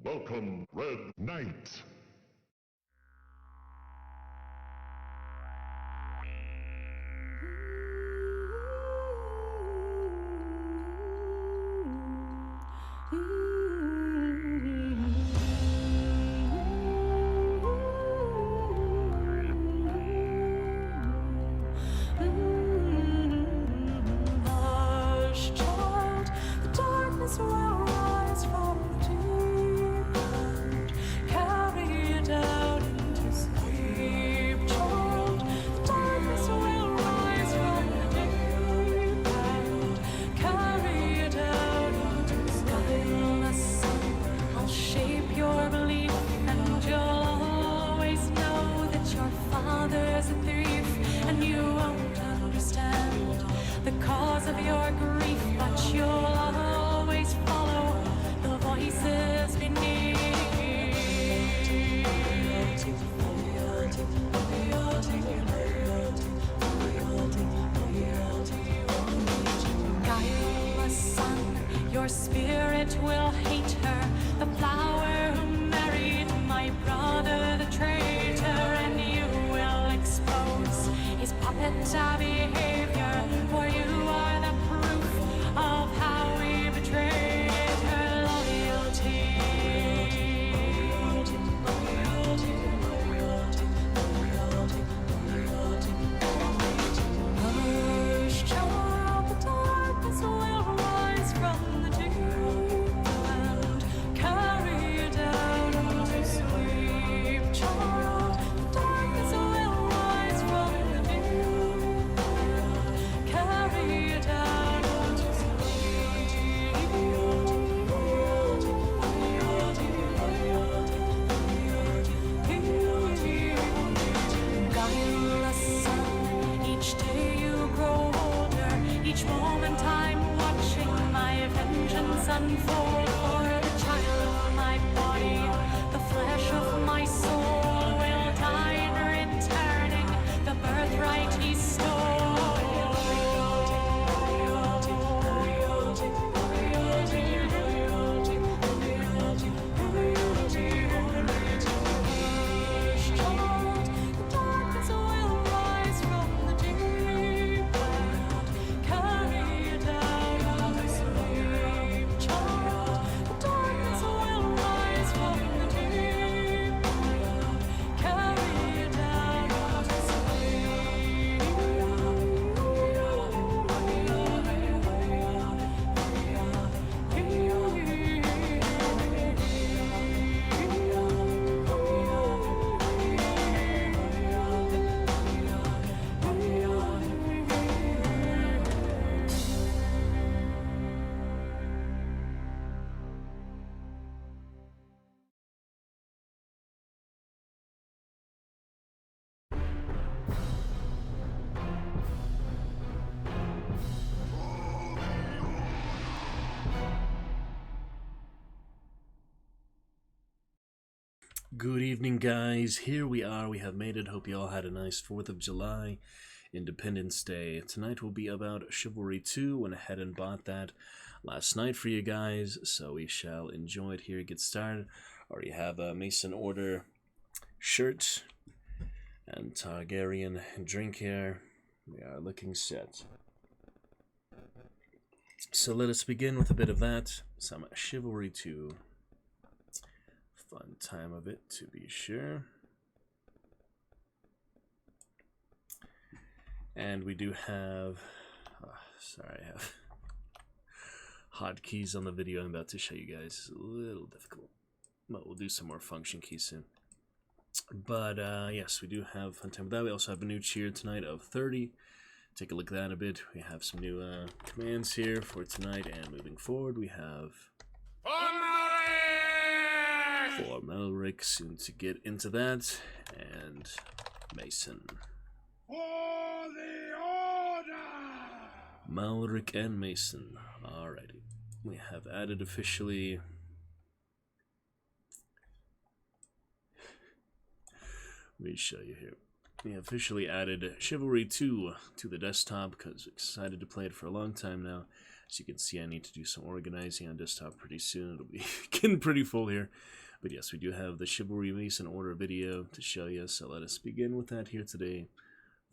Welcome, Red Knight. Your spirit will hate her, the flower who married my brother, the traitor, and you will expose his puppet behavior, for you are the proof of how we betrayed her loyalty. Hush, child, the darkness will rise from the deep and carry you down to sleep. Child, the darkness will rise from the deep and carry you down to sleep. Guileless son, each day you grow older, each moment I'm watching my vengeance unfold. For the child of my body, the flesh of my soul will die in returning the birthright he stole. Good evening, guys. Here we are. We have made it. Hope you all had a nice 4th of July, Independence Day. Tonight will be about Chivalry 2. Went ahead and bought that last night for you guys, so we shall enjoy it here. Get started. Already have a Mason Order shirt and Targaryen drink here. We are looking set. So let us begin with a bit of that. Some Chivalry 2. Fun time of it, to be sure. And we do have... sorry, I have hotkeys on the video I'm about to show you guys. It's a little difficult, but we'll do some more function keys soon. But yes, we do have fun time with that. We also have a new cheer tonight of 30. Take a look at that a bit. We have some new commands here for tonight and moving forward. We have... for Malric, soon to get into that, and Mason. For the order! Malric and Mason. Alrighty. We have added officially... Let me show you here. We officially added Chivalry 2 to the desktop because we're excited to play it for a long time now. As you can see, I need to do some organizing on desktop pretty soon. It'll be getting pretty full here. But yes, we do have the Chivalry Mason Order video to show you, so let us begin with that here today.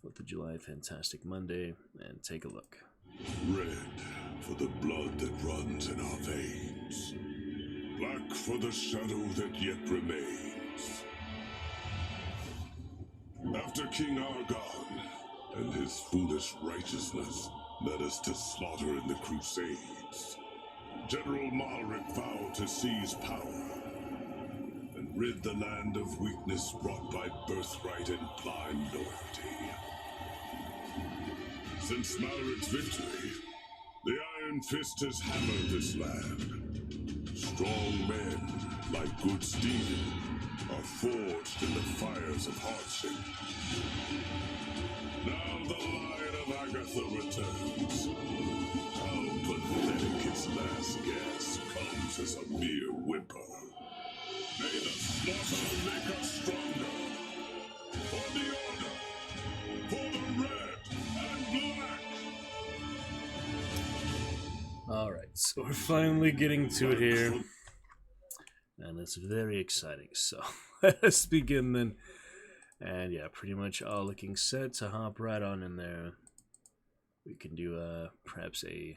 4th of July, fantastic Monday, and take a look. Red for the blood that runs in our veins. Black for the shadow that yet remains. After King Argon and his foolish righteousness led us to slaughter in the Crusades, General Malric vowed to seize power and rid the land of weakness brought by birthright and blind loyalty. Since Malric's victory, the Iron Fist has hammered this land. Strong men, like good steel, are forged in the fires of hardship. Now the Lion of Agatha returns. How pathetic its last gasp comes as a mere whimper. May the slaughter make us stronger. For the Order, for the red and black. Alright, so we're finally getting to it here. And it's very exciting, so let us begin then. And yeah, pretty much all looking set to hop right on in there. We can do perhaps a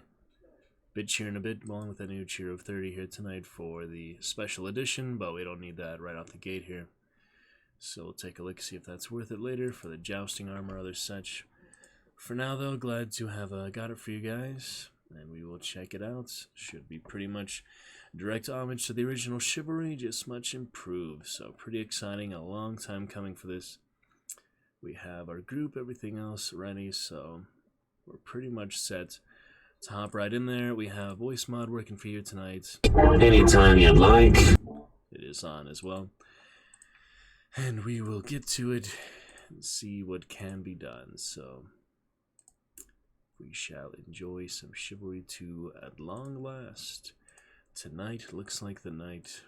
bit cheer in a bit, along with a new cheer of 30 here tonight for the special edition, but we don't need that right off the gate here. So we'll take a look, see if that's worth it later for the jousting armor or other such. For now though, glad to have got it for you guys, and we will check it out. Should be pretty much direct homage to the original Chivalry, just much improved. So pretty exciting, a long time coming for this. We have our group, everything else ready, so we're pretty much set to hop right in there. We have voice mod working for you tonight. Anytime you'd like. It is on as well. And we will get to it and see what can be done. So we shall enjoy some Chivalry 2 at long last. Tonight looks like the night.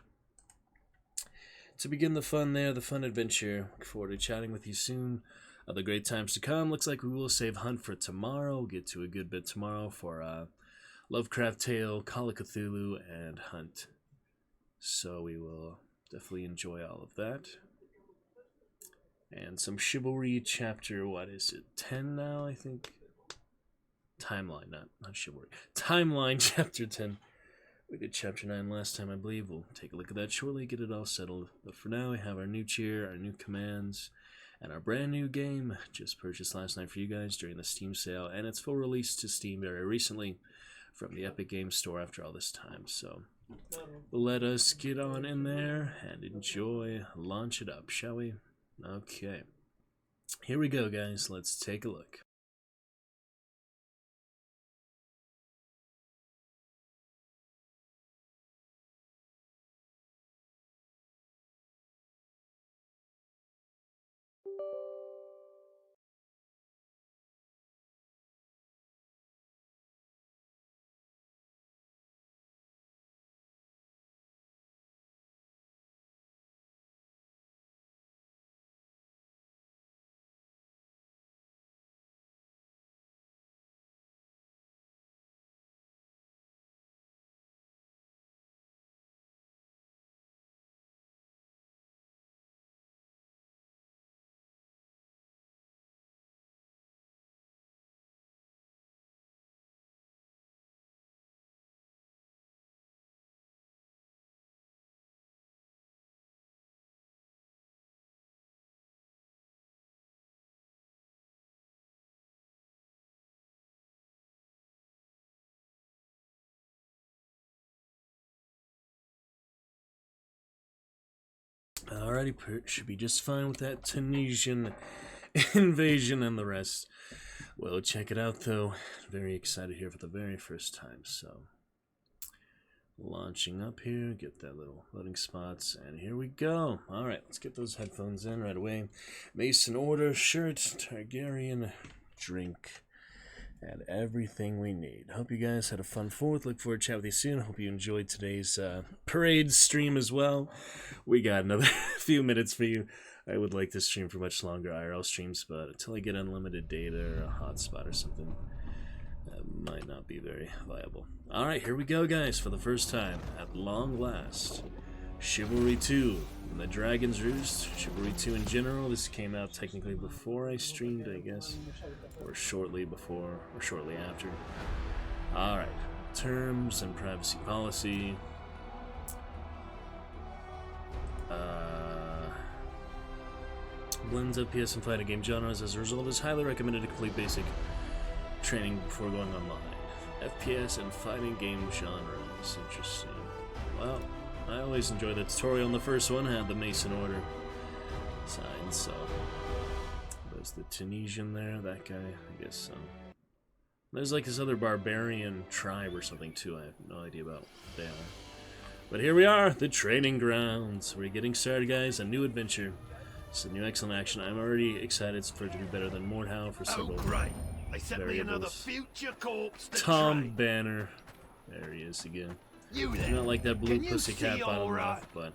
To begin the fun there, the fun adventure. Look forward to chatting with you soon. Other great times to come. Looks like we will save Hunt for tomorrow. We'll get to a good bit tomorrow for Lovecraft Tale, Call of Cthulhu, and Hunt. So we will definitely enjoy all of that. And some Chivalry chapter, what is it, 10 now, I think? Timeline, not Chivalry. Timeline chapter 10. We did chapter 9 last time, I believe. We'll take a look at that shortly, get it all settled. But for now, we have our new cheer, our new commands, and our brand new game, just purchased last night for you guys during the Steam sale, and its full release to Steam very recently from the Epic Games Store after all this time. So let us get on in there and enjoy, launch it up, shall we? Okay, here we go, guys. Let's take a look. Alrighty, should be just fine with that Tunisian invasion and the rest. Well, check it out though. Very excited here for the very first time. So, launching up here, get that little loading spots, and here we go. Alright, let's get those headphones in right away. Mason Order, shirt, Targaryen, drink, and everything we need. Hope you guys had a fun 4th. Look forward to chat with you soon. Hope you enjoyed today's parade stream as well. We got another few minutes for you. I would like to stream for much longer IRL streams, but until I get unlimited data or a hotspot or something, might not be very viable. Alright, here we go, guys, for the first time, at long last. Chivalry 2, The Dragon's Roost. Chivalry 2 in general, this came out technically before I streamed, I guess. Or shortly before, or shortly after. Alright, terms and privacy policy. Blends FPS and fighting game genres. As a result, it's highly recommended to complete basic training before going online. FPS and fighting game genres. Interesting. Well, I always enjoy the tutorial in the first one. Had the Mason Order sign, so there's the Tunisian there. That guy, I guess so. There's like this other barbarian tribe or something too. I have no idea about what they are. But here we are, the training grounds. We're getting started, guys. A new adventure. It's a new excellent action. I'm already excited for it to be better than Mordhau for several variables. Tom Banner. There he is again. Not like that blue pussycat bottom mouth, but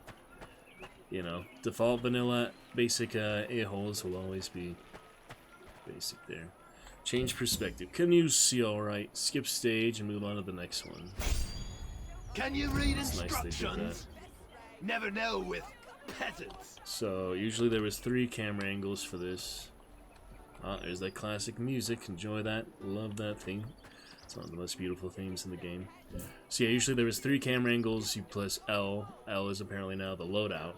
you know, default vanilla basic a-holes will always be basic there. Change perspective. Can you see alright? Skip stage and move on to the next one. Can you read It's instructions? nice they did that. Never know with peasants. So usually there was 3 camera angles for this. There's that classic music. Enjoy that. Love that theme. It's one of the most beautiful themes in the game. So yeah, usually there was 3 camera angles. You plus L. L is apparently now the loadout.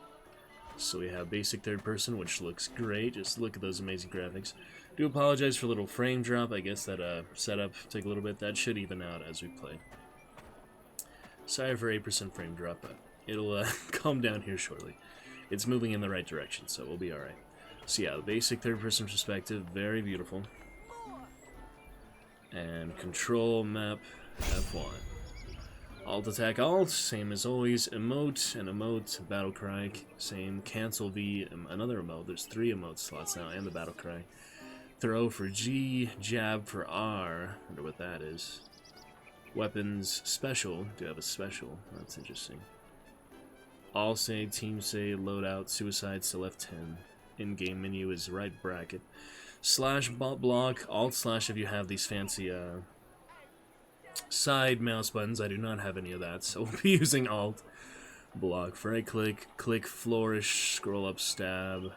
So we have basic third person, which looks great. Just look at those amazing graphics. Do apologize for a little frame drop. I guess that setup took a little bit. That should even out as we play. Sorry for 8% frame drop, but it'll calm down here shortly. It's moving in the right direction, so we'll be alright. So yeah, the basic third-person perspective, very beautiful. And control map F1. Alt attack alt, same as always. Emote and emote, battle cry, same. Cancel V, another emote. There's 3 emote slots now, and the battle cry. Throw for G, jab for R. Wonder what that is. Weapons special. Do have a special? That's interesting. All say, team say, loadout, suicide, select 10. In-game menu is right bracket. Slash block, alt slash if you have these fancy side mouse buttons. I do not have any of that, so we'll be using alt. Block for right click, click flourish, scroll up stab.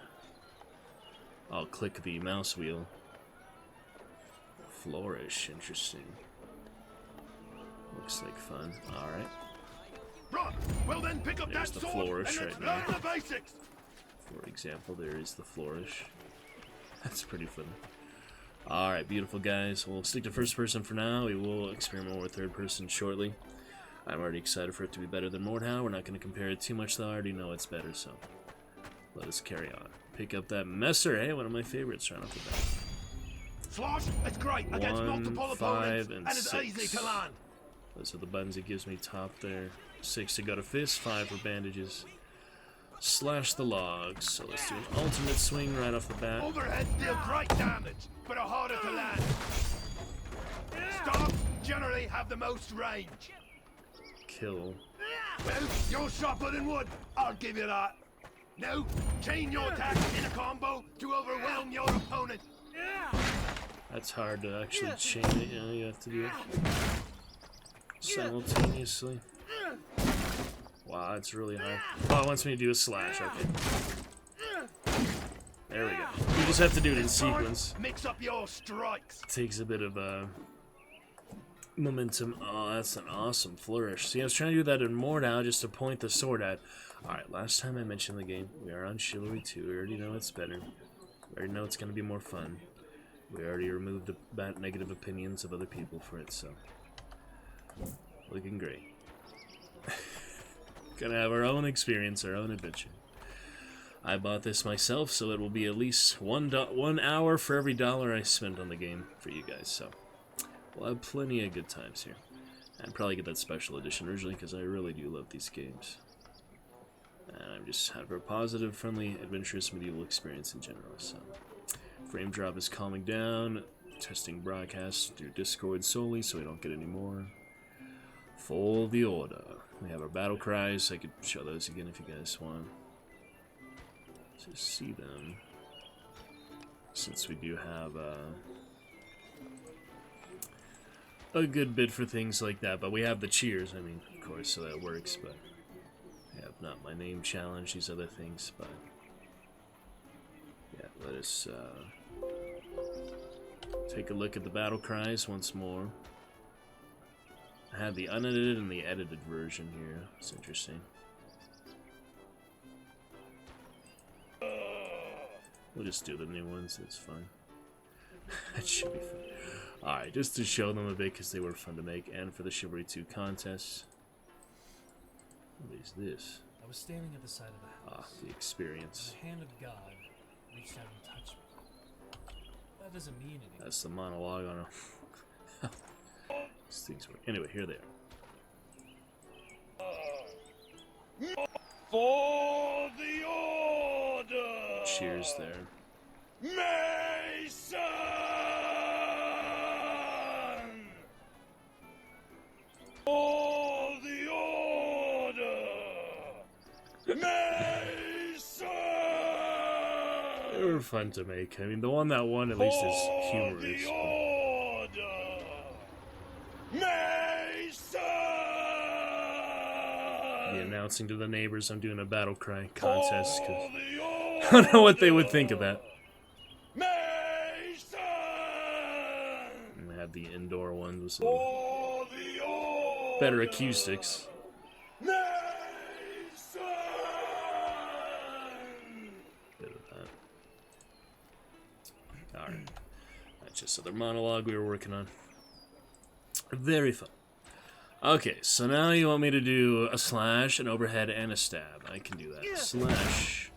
I'll click the mouse wheel. Flourish, interesting. Looks like fun. Alright. Right. Well then, pick up There's that the sword flourish and let's right now. learn the basics. For example, there is the flourish. That's pretty fun. Alright, beautiful guys. We'll stick to first person for now. We will experiment more with third person shortly. I'm already excited for it to be better than Mordhau. We're not going to compare it too much though. I already know it's better, so let us carry on. Pick up that Messer. Hey, one of my favorites right off the bat. Slosh, it's great against 1, multiple 5, opponents, and and it's 6. easy to land. Those are the buttons it gives me top there. 6 to go to fist, 5 for bandages. Slash the logs. So let's do an ultimate swing right off the bat. Overhead deal great damage, but are harder to land. Stocks generally have the most range. Kill. Well, you're sharper than wood, I'll give you that. Now, chain your attacks in a combo to overwhelm your opponent. That's hard to actually chain it, you know, you have to do it simultaneously. Wow, it's really hard. Oh, it wants me to do a slash, okay. There we go. You just have to do it in sequence. Mix up your strikes. It takes a bit of momentum. Oh, that's an awesome flourish. See, I was trying to do that in Mordhau just to point the sword at. Alright, last time I mentioned the game, we are on Chivalry 2. We already know it's better. We already know it's going to be more fun. We already removed the bad negative opinions of other people for it, so looking great. Gonna have our own experience, our own adventure. I bought this myself, so it will be at least 1 hour for every dollar I spend on the game for you guys, so we'll have plenty of good times here. I'd probably get that special edition originally, because I really do love these games. And I'm just have a positive, friendly, adventurous medieval experience in general, so frame drop is calming down. Testing broadcast through Discord solely, so we don't get any more. For the order. We have our battle cries. I could show those again if you guys want to see them. Since we do have a good bit for things like that, but we have the cheers, I mean, of course, so that works, but I have not my name challenge, these other things, but yeah, let us take a look at the battle cries once more. I have the unedited and the edited version here. It's interesting. We'll just do the new ones, it's fine. That should be fun. Alright, just to show them a bit because they were fun to make, and for the Chivalry 2 contest. What is this? I was standing at the side of the house. Ah, the experience. The hand of God reached out and touched me. That doesn't mean anything. That's the monologue on a... These things work. Anyway, here they are. For the order! Cheers there. Mason! For the order! Mason! They were fun to make. I mean, the one that won at least is humorous. The order! Mason! The announcing to the neighbors I'm doing a battle cry contest because The I don't know what they would think of that. Mason! And I had the indoor ones with some For the order! better acoustics. Mason! Bit of that. Alright. That's just other monologue we were working on. Very fun. Okay, so now you want me to do a slash, an overhead, and a stab. I can do that. Slash,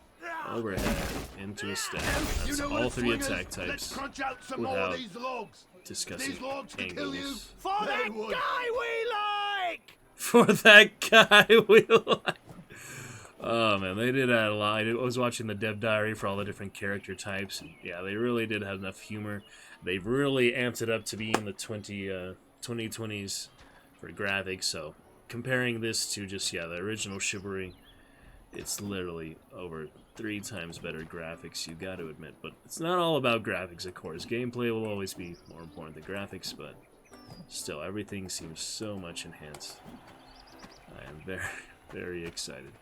overhead, into a stab. You That's know what, all three swingers? attack Let's types crunch out some more without of these logs. discussing These logs can kill you. angles. For that guy we like! For that guy we like. Oh man, they did add a lot. I was watching the dev diary for all the different character types. And yeah, they really did have enough humor. They've really amped it up to be in the 2020s for graphics. So comparing this to just, yeah, the original Chivalry, it's literally over 3 times better graphics, you got to admit. But it's not all about graphics, of course. Gameplay will always be more important than graphics, but still, everything seems so much enhanced. I am very, very excited.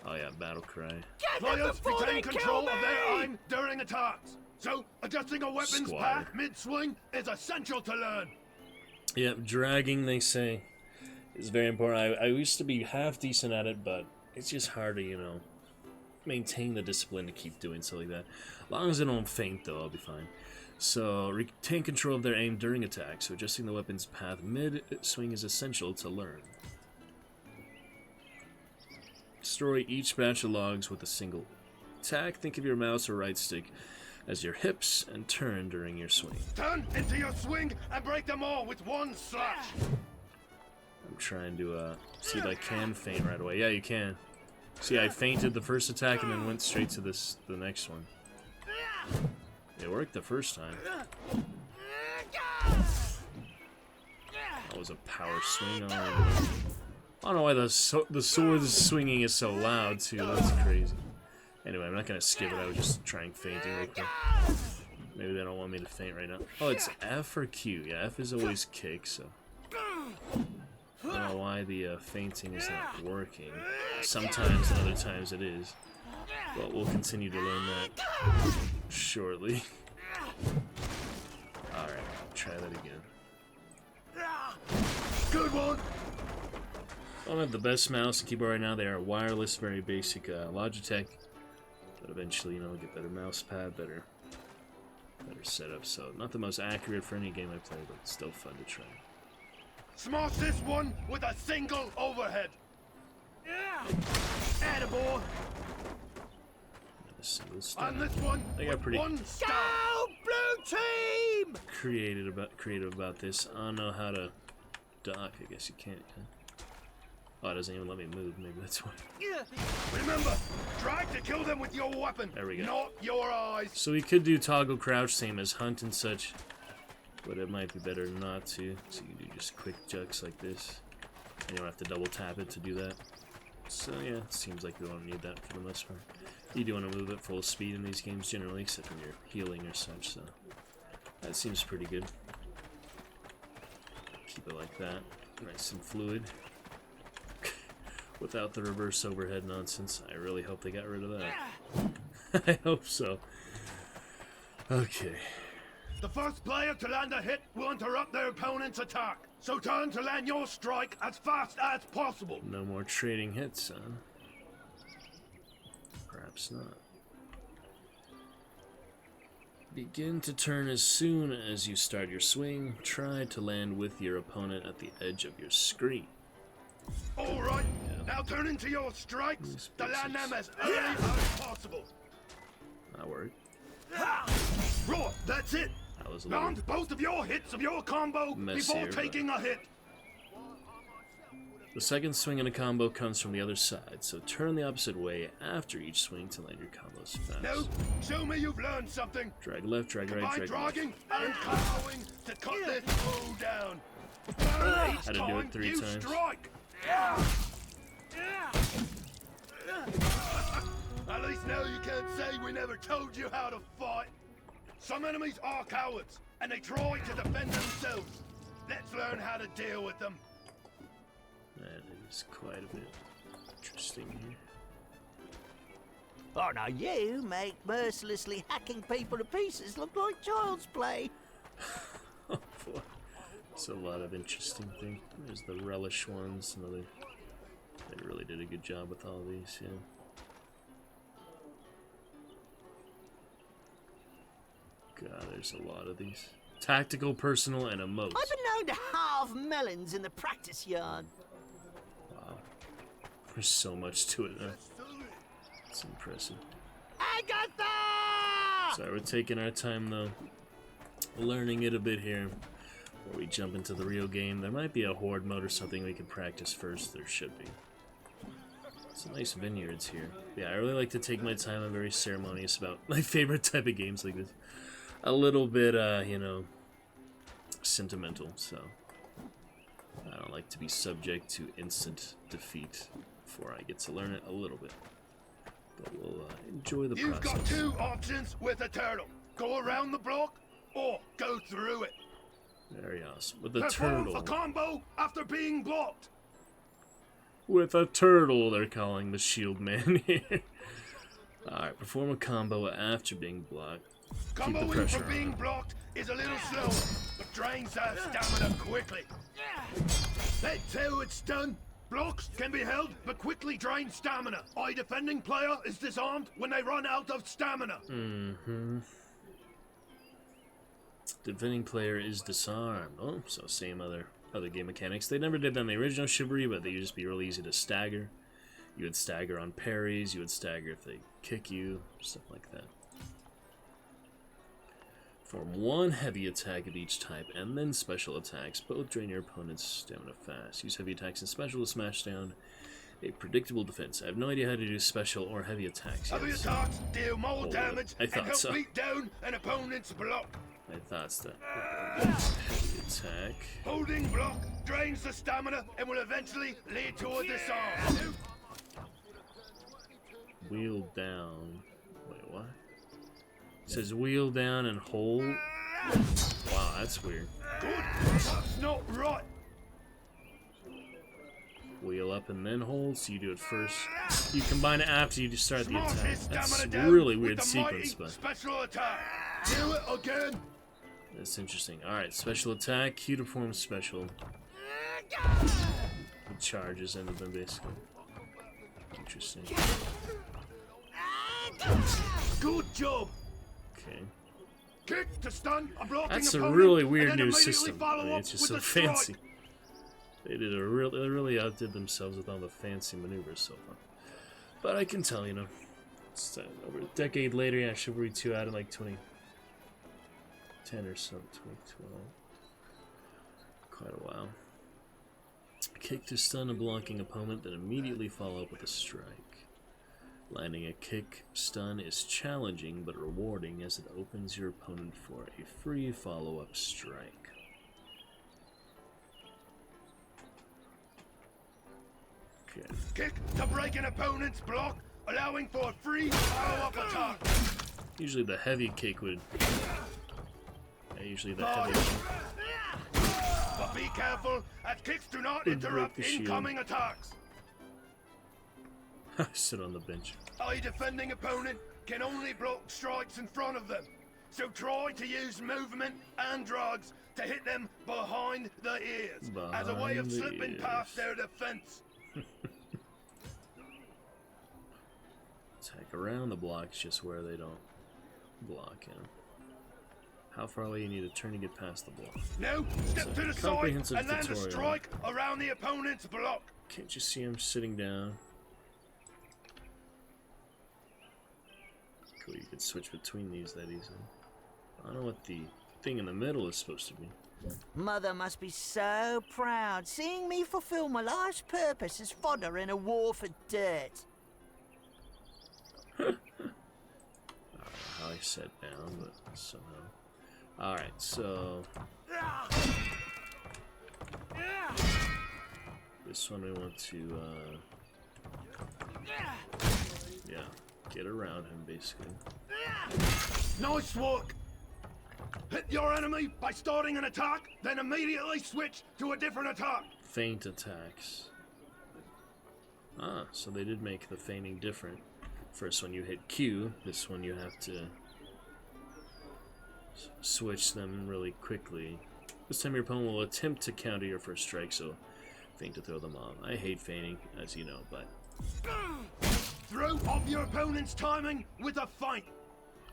Oh yeah, battle cry. Players retain control of their aim during attacks. So, adjusting a weapon's Squire. path mid-swing is essential to learn. Yep, dragging, they say, is very important. I used to be half decent at it, but it's just hard to, you know, maintain the discipline to keep doing something like that. As long as I don't faint, though, I'll be fine. So, retain control of their aim during attack, so adjusting the weapon's path mid-swing is essential to learn. Destroy each batch of logs with a single attack. Think of your mouse or right stick as your hips and turn during your swing. Turn into your swing and break them all with one slash. I'm trying to see if I can feint right away. Yeah, you can. See, I feinted the first attack and then went straight to the next one. It worked the first time. That was a power swing. I don't know why the sword's swinging is so loud too. That's crazy. Anyway, I'm not gonna skip it. I was just trying fainting real quick. Maybe they don't want me to faint right now. Oh, it's F or Q. Yeah, F is always kick. So I don't know why the fainting is not working. Sometimes, and other times it is. But we'll continue to learn that shortly. All right, try that again. Good one. I don't have the best mouse and keyboard right now. They are wireless, very basic Logitech. But eventually, you know, I'll get better mouse pad, better setup. So not the most accurate for any game I play, but it's still fun to try. Smash this one with a single overhead. Attaboy. A single stab. And this one They got with pretty one stab. Go blue team! creative about this. I don't know how to dock. I guess you can't. Oh, it doesn't even let me move. Maybe that's why. Remember, try to kill them with your weapon, There we go. not your eyes. So we could do toggle crouch, same as hunt and such, but it might be better not to. So you can do just quick jucks like this. You don't have to double tap it to do that. So yeah, it seems like we don't need that for the most part. You do want to move at full speed in these games generally, except when you're healing or such. So that seems pretty good. keep it like that. Nice and fluid. Without the reverse overhead nonsense. I really hope they got rid of that. I hope so. Okay. The first player to land a hit will interrupt their opponent's attack. So turn to land your strike as fast as possible. No more trading hits, huh? Perhaps not. Begin to turn as soon as you start your swing. Try to land with your opponent at the edge of your screen. Alright, now turn into your strikes to land them as early as possible. That worked. Right, that's it. That was a little Land both of your hits of your combo messier, before taking a hit. The second swing in a combo comes from the other side, so turn the opposite way after each swing to land your combos fast. Now, show me you've learned something. Drag left, drag right, By drag dragging left. and comboing to cut this fool down. Had to do it 3 you times. strike. At least now you can't say we never told you how to fight. Some enemies are cowards, and they try to defend themselves. Let's learn how to deal with them. That is quite a bit interesting here. Oh, now you make mercilessly hacking people to pieces look like child's play. Oh boy. It's a lot of interesting things. There's the relish ones. Another. They really did a good job with all these, yeah. God, there's a lot of these. Tactical, personal, and emotes. I've been known to halve melons in the practice yard. Wow. There's so much to it, huh? It's impressive. Agatha! So we're taking our time, though. Learning it a bit here. Before we jump into the real game. There might be a horde mode or something we can practice first. There should be. Some nice vineyards here. Yeah, I really like to take my time. I'm very ceremonious about my favorite type of games like this. A little bit, you know, sentimental, so I don't like to be subject to instant defeat before I get to learn it a little bit. But we'll enjoy the You've process. got 2 options with a turtle. Go around the block or go through it. Very awesome. With a Perform turtle. a combo after being blocked. With a turtle, they're calling the shield man here. Alright, perform a combo after being blocked. Keep the Comboing pressure from being on. blocked is a little slower, but drains our stamina quickly. That's how it's done. Blocks can be held, but quickly drain stamina. A defending player is disarmed when they run out of stamina. Mm-hmm. Defending player is disarmed. Oh, so same other game mechanics. They never did that in the original Chivalry, but they used to be really easy to stagger. You would stagger on parries, you would stagger if they kick you, stuff like that. Form 1 heavy attack of each type, and then special attacks. Both drain your opponent's stamina fast. Use heavy attacks and special to smash down a predictable defense. I have no idea how to do special or heavy attacks yet. Heavy attacks deal more Hold damage I and thought help so. beat down an opponent's block. I thought so. Heavy attack. Holding block drains the stamina and will eventually lead to a disarm. Wheel down. Wait, what? It says wheel down and hold. Wow, that's weird. Good. That's not right. Wheel up and then hold, so you do it first. You combine it after you just start the Smash attack. his That's stamina a down really with weird the sequence, mighty but special attack. Do it again. that's interesting. Alright, special attack, Q to perform special. He charges into them, basically. Interesting. Good job. Okay. Kick to stun a blocking That's a opponent, really and weird then new immediately system. follow I mean, up it's just with so a strike. fancy. They really outdid themselves with all the fancy maneuvers so far. But I can tell, you know, it's over a decade later. Yeah, Chivalry 2 out in like 2010 or so, 2012. Quite a while. Kick to stun a blocking opponent, then immediately follow up with a strike. Landing a kick stun is challenging but rewarding as it opens your opponent for a free follow-up strike. Okay. Kick to break an opponent's block, allowing for a free follow-up attack. Usually the heavy kick would... Yeah, usually the heavy... Be careful, as kicks do not Would break interrupt the shield. incoming attacks. Sit on the bench. A defending opponent can only block strikes in front of them, so try to use movement and drugs to hit them behind the ears as a way of Behind the slipping past ears. their defense. Attack around the blocks, just where they don't block him. How far away you need to turn to get past the block. Now, step to the side comprehensive and land a tutorial. strike around the opponent's block. Can't you see him sitting down? Cool, you can switch between these that easily. I don't know what the thing in the middle is supposed to be. Mother must be so proud, seeing me fulfill my life's purpose as fodder in a war for dirt. I don't know how I sat down, but somehow. Alright, so this one we want to yeah, get around him basically. Nice work! Hit your enemy by starting an attack, then immediately switch to a different attack. Feint attacks. Ah, so they did make the feigning different. First one you hit Q, this one you have to switch them really quickly. This time your opponent will attempt to counter your first strike, so feint to throw them off. I hate feigning, as you know, but Throw off your opponent's timing with a feint.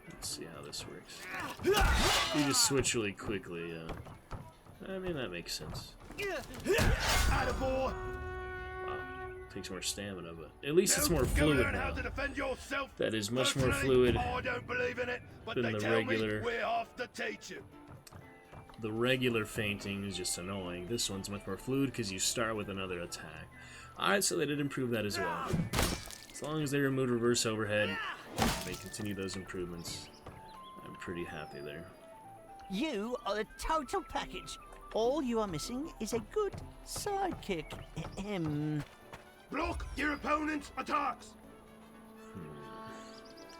let's see how this works. You just switch really quickly, I mean, that makes sense. Attaboy! Wow. Takes more stamina, but at least it's Now, more go fluid learn how now. to defend yourself. That is much more Personally, fluid I don't believe in it, but than they the tell regular. me we have to teach you. The regular feinting is just annoying. This one's much more fluid because you start with another attack. Alright, so they did improve that as well. As long as they removed reverse overhead, they continue those improvements. I'm pretty happy there. You are the total package. All you are missing is a good sidekick. Ahem. Block your opponent's attacks.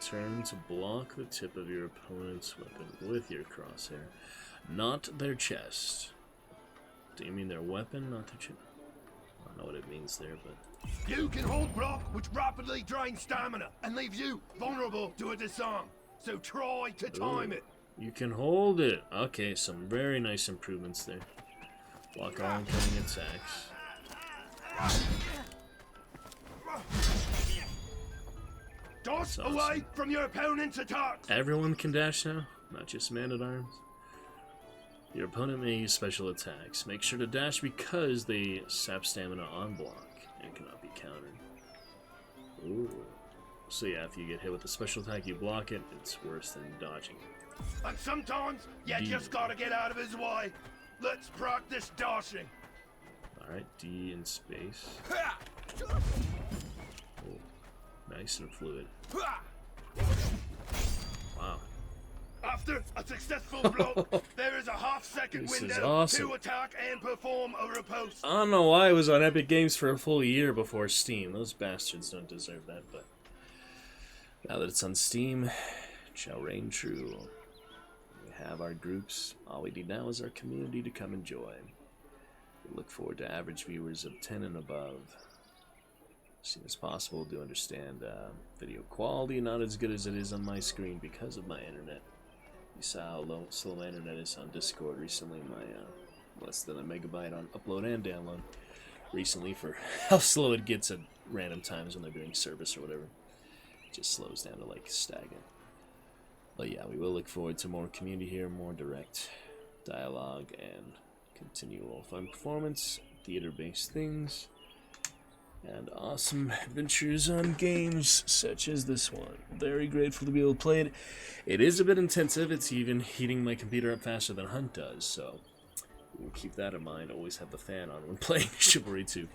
Turn to block the tip of your opponent's weapon with your crosshair, not their chest. Do you mean their weapon, not their chest? I don't know what it means there, but You can hold block, which rapidly drains stamina and leaves you vulnerable to a disarm. So try to time it. you can hold it. Okay, some very nice improvements there. Block all incoming attacks. Dash awesome. away from your opponent's attacks. Everyone can dash now, not just man-at-arms. Your opponent may use special attacks. Make sure to dash because they sap stamina on block and cannot be countered. Ooh. So yeah, if you get hit with a special attack, you block it, it's worse than dodging it. And sometimes you D. just gotta get out of his way. Let's practice dashing. Alright, D in space. Oh, nice and fluid. Wow. After a successful block, there is a half-second This is window awesome. to attack and perform a riposte. I don't know why it was on Epic Games for a full year before Steam. Those bastards don't deserve that, but now that it's on Steam, it shall reign true. We have our groups. All we need now is our community to come and join. We look forward to average viewers of 10 and above. As soon as possible, do understand video quality not as good as it is on my screen because of my internet. You saw how slow my internet is on Discord recently. My less than a megabyte on upload and download recently for how slow it gets at random times when they're doing service or whatever. It just slows down to like stagnant. But yeah, we will look forward to more community here, more direct dialogue and continual fun performance, theater-based things, and awesome adventures on games such as this one. Very grateful to be able to play it. It is a bit intensive. It's even heating my computer up faster than Hunt does, so we'll keep that in mind. Always have the fan on when playing Chivalry 2.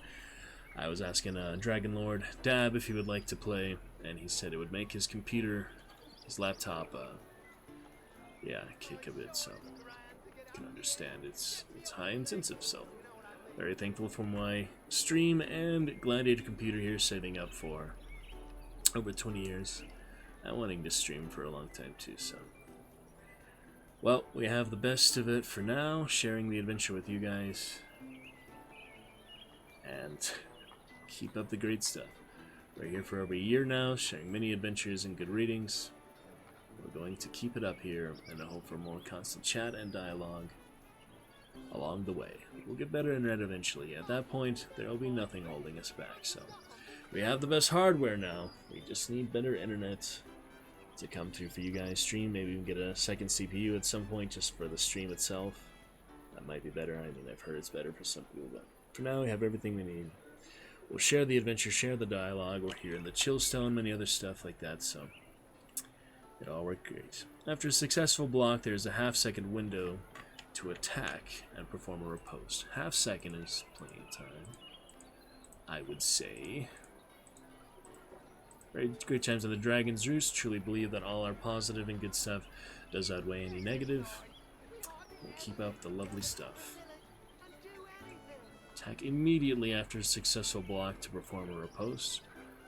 I was asking Dragon Lord Dab if he would like to play, and he said it would make his computer, his laptop, kick a bit, so you can understand it's high intensive, so very thankful for my stream and Gladiator computer here, saving up for over 20 years and wanting to stream for a long time too, so Well, we have the best of it for now, sharing the adventure with you guys. And keep up the great stuff. We're here for over a year now, sharing many adventures and good readings. We're going to keep it up here, and I hope for more constant chat and dialogue along the way. We'll get better internet eventually. At that point, there will be nothing holding us back. So, we have the best hardware now. We just need better internet to come through for you guys. Stream, maybe we can get a second CPU at some point just for the stream itself. That might be better. I mean, I've heard it's better for some people, but for now we have everything we need. We'll share the adventure, share the dialogue. We're here in the Chillstone, many other stuff like that, so it all worked great. After a successful block, there's a half-second window to attack and perform a riposte. Half second is plenty of time, I would say. Great times on the Dragon's Roost. Truly believe that all our positive and good stuff does outweigh any negative. We'll keep up the lovely stuff. Attack immediately after a successful block to perform a riposte.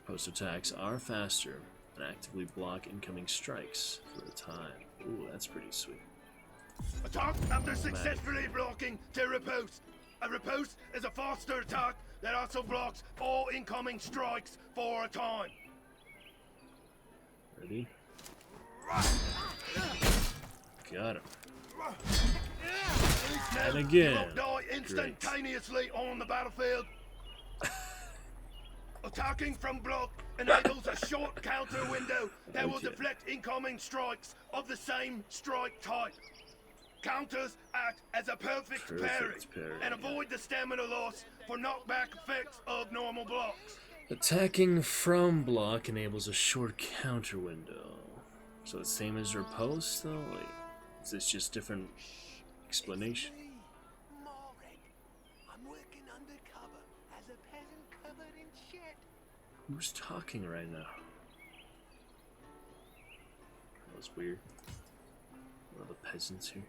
Post attacks are faster and actively block incoming strikes for a time. Ooh, that's pretty sweet. Attack after successfully blocking to riposte. A riposte is a faster attack that also blocks all incoming strikes for a time. Ready? Got him. And again. You won't die instantaneously on the battlefield. Attacking from block enables a short counter window that will deflect incoming strikes of the same strike type. Counters act as a perfect parry and avoid the stamina loss for knockback effects of normal blocks. Attacking from block enables a short counter window. So the same as riposte, though? Wait, is this just different explanation? I'm working undercover as a peasant covered in shit. Who's talking right now? That was weird. One of the peasants here.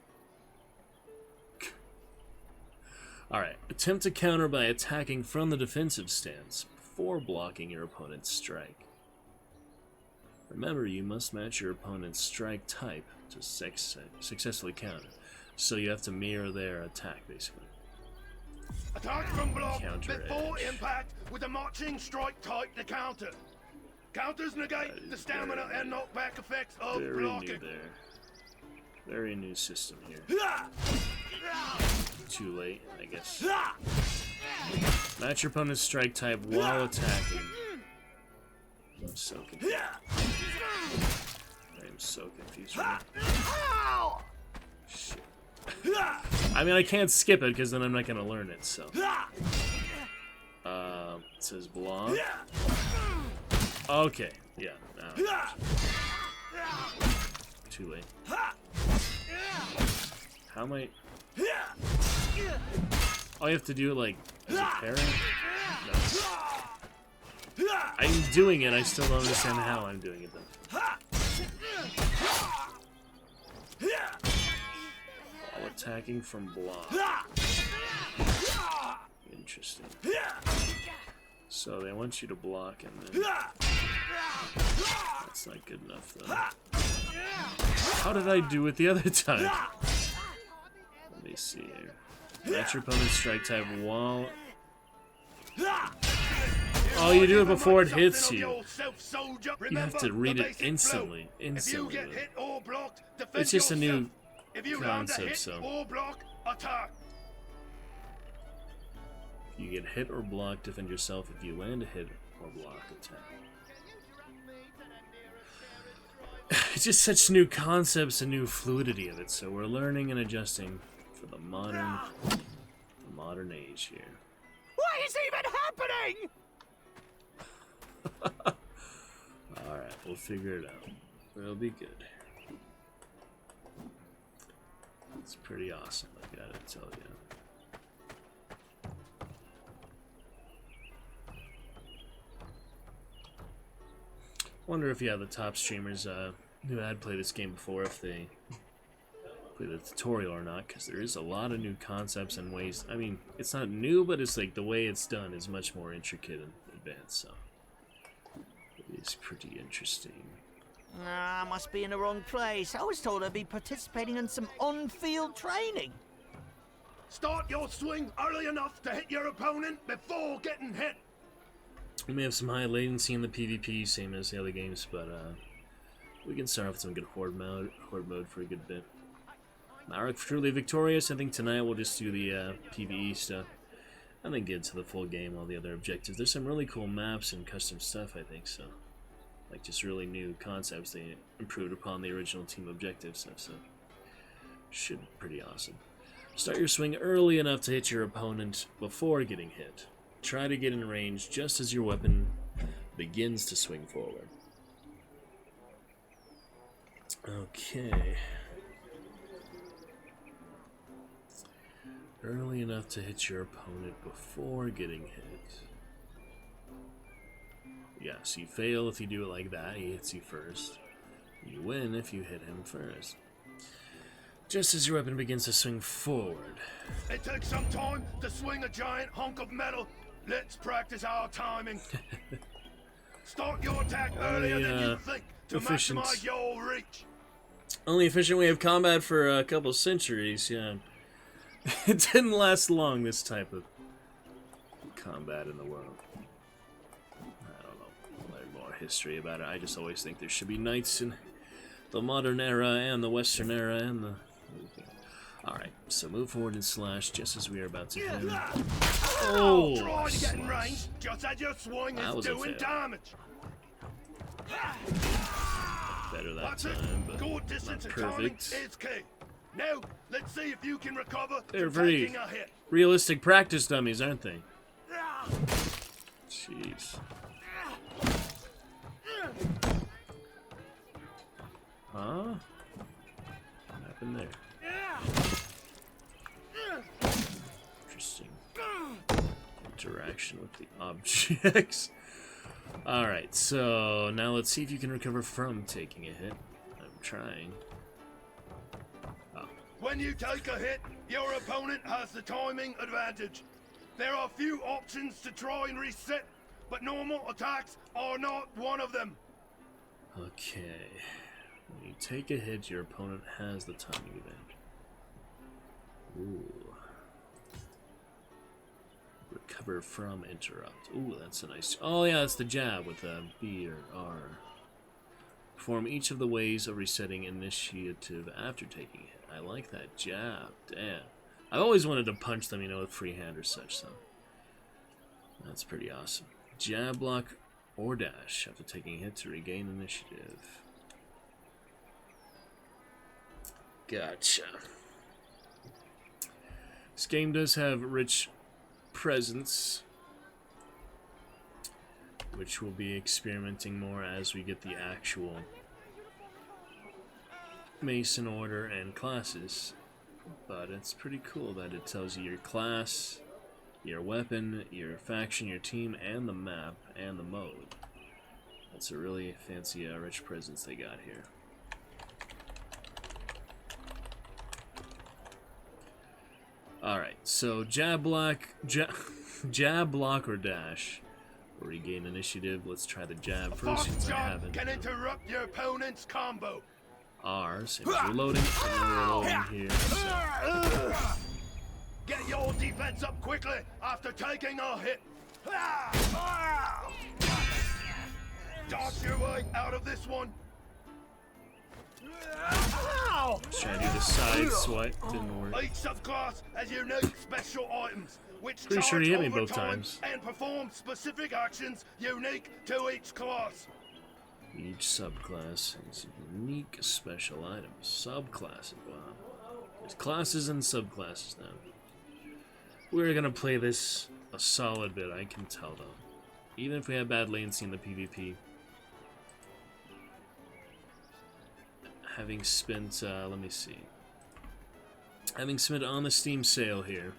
Alright, attempt to counter by attacking from the defensive stance before blocking your opponent's strike. Remember, you must match your opponent's strike type to successfully counter. So you have to mirror their attack, basically. Attack from block Counter before edge. impact with a matching strike type to counter. Counters negate the stamina and knockback effects of Very blocking. new there. Very new system here. Too late, I guess. Match your opponent's strike type while attacking. I'm so confused. I am so confused right now. Shit. I mean, I can't skip it because then I'm not gonna learn it. So, it says block. Okay, yeah. Now. Too late. How am I? Oh, you have to do it like as a parry? No. I'm doing it, I still don't understand how I'm doing it though. While attacking from block. Interesting. So they want you to block and then... That's not good enough though. How did I do it the other time? Let me see here. Match your opponent's strike type while... Oh, you do it before it hits you. You have to read it instantly. Instantly. It's just a new concept, so... You get hit or block, defend yourself. If you land a hit or block, attack. It's just such new concepts and new fluidity of it, so we're learning and adjusting for the modern age here. What is even happening? Alright, we'll figure it out. It'll be good. It's pretty awesome, I gotta tell you. Wonder if, yeah, the top streamers who had played this game before, if they play the tutorial or not, because there is a lot of new concepts and ways. I mean, it's not new, but it's like the way it's done is much more intricate and advanced, so it is pretty interesting. I must be in the wrong place. I was told I'd be participating in some on-field training. Start your swing early enough to hit your opponent before getting hit. We may have some high latency in the PvP, same as the other games, but we can start off with some good horde mode for a good bit. Alright, truly victorious. I think tonight we'll just do the PvE stuff and then get to the full game, all the other objectives. There's some really cool maps and custom stuff, I think, so. Like, just really new concepts. They improved upon the original team objective stuff, so should be pretty awesome. Start your swing early enough to hit your opponent before getting hit. Try to get in range just as your weapon begins to swing forward. Okay. Early enough to hit your opponent before getting hit. Yeah, so you fail if you do it like that, he hits you first. You win if you hit him first. Just as your weapon begins to swing forward. It takes some time to swing a giant hunk of metal. Let's practice our timing. Start your attack earlier than you think to maximize your reach. Only efficient way of combat for a couple centuries, yeah. It didn't last long, this type of combat in the world. I don't know. I'll learn more history about it. I just always think there should be knights in the modern era and the western era and the... Alright, so move forward and slash just as we are about to hit. Oh! Try to get in range just as your swing is doing damage. Better that time, but good distance not and timing perfect. is key. Now, let's see if you can recover They're from very taking a hit. realistic practice dummies, aren't they? Jeez. Huh? What happened there? Interesting. Interaction with the objects. Alright, so now let's see if you can recover from taking a hit. I'm trying. Oh. When you take a hit, your opponent has the timing advantage. There are few options to try and reset, but normal attacks are not one of them. Okay. When you take a hit, your opponent has the timing advantage. Ooh. Recover from interrupt. Ooh, that's a nice... Oh yeah, that's the jab with a B or R. Perform each of the ways of resetting initiative after taking a hit. I like that jab. Damn. I've always wanted to punch them, you know, with free hand or such, so... That's pretty awesome. Jab, block, or dash after taking a hit to regain initiative. Gotcha. This game does have rich presence, which we'll be experimenting more as we get the actual Mason order and classes. But it's pretty cool that it tells you your class, your weapon, your faction, your team, and the map, and the mode. That's a really fancy, rich presence they got here. Alright, so jab, block, jab, block, or dash. Or regain initiative. Let's try the jab first since I haven't. Can interrupt your opponent's combo. R, same as reloading. We're reloading here. So. Get your defense up quickly after taking a hit. Dodge your way out of this one. Let's try to do the side swipe. Didn't work. Each subclass has unique special items, which Pretty sure charge he hit me over both time times. and perform specific actions unique to each class. Each subclass has unique special items. Subclasses. Wow. There's classes and subclasses now. We're gonna play this a solid bit, I can tell though. Even if we have bad latency in the PvP. Having spent, let me see. Having spent on the Steam sale here.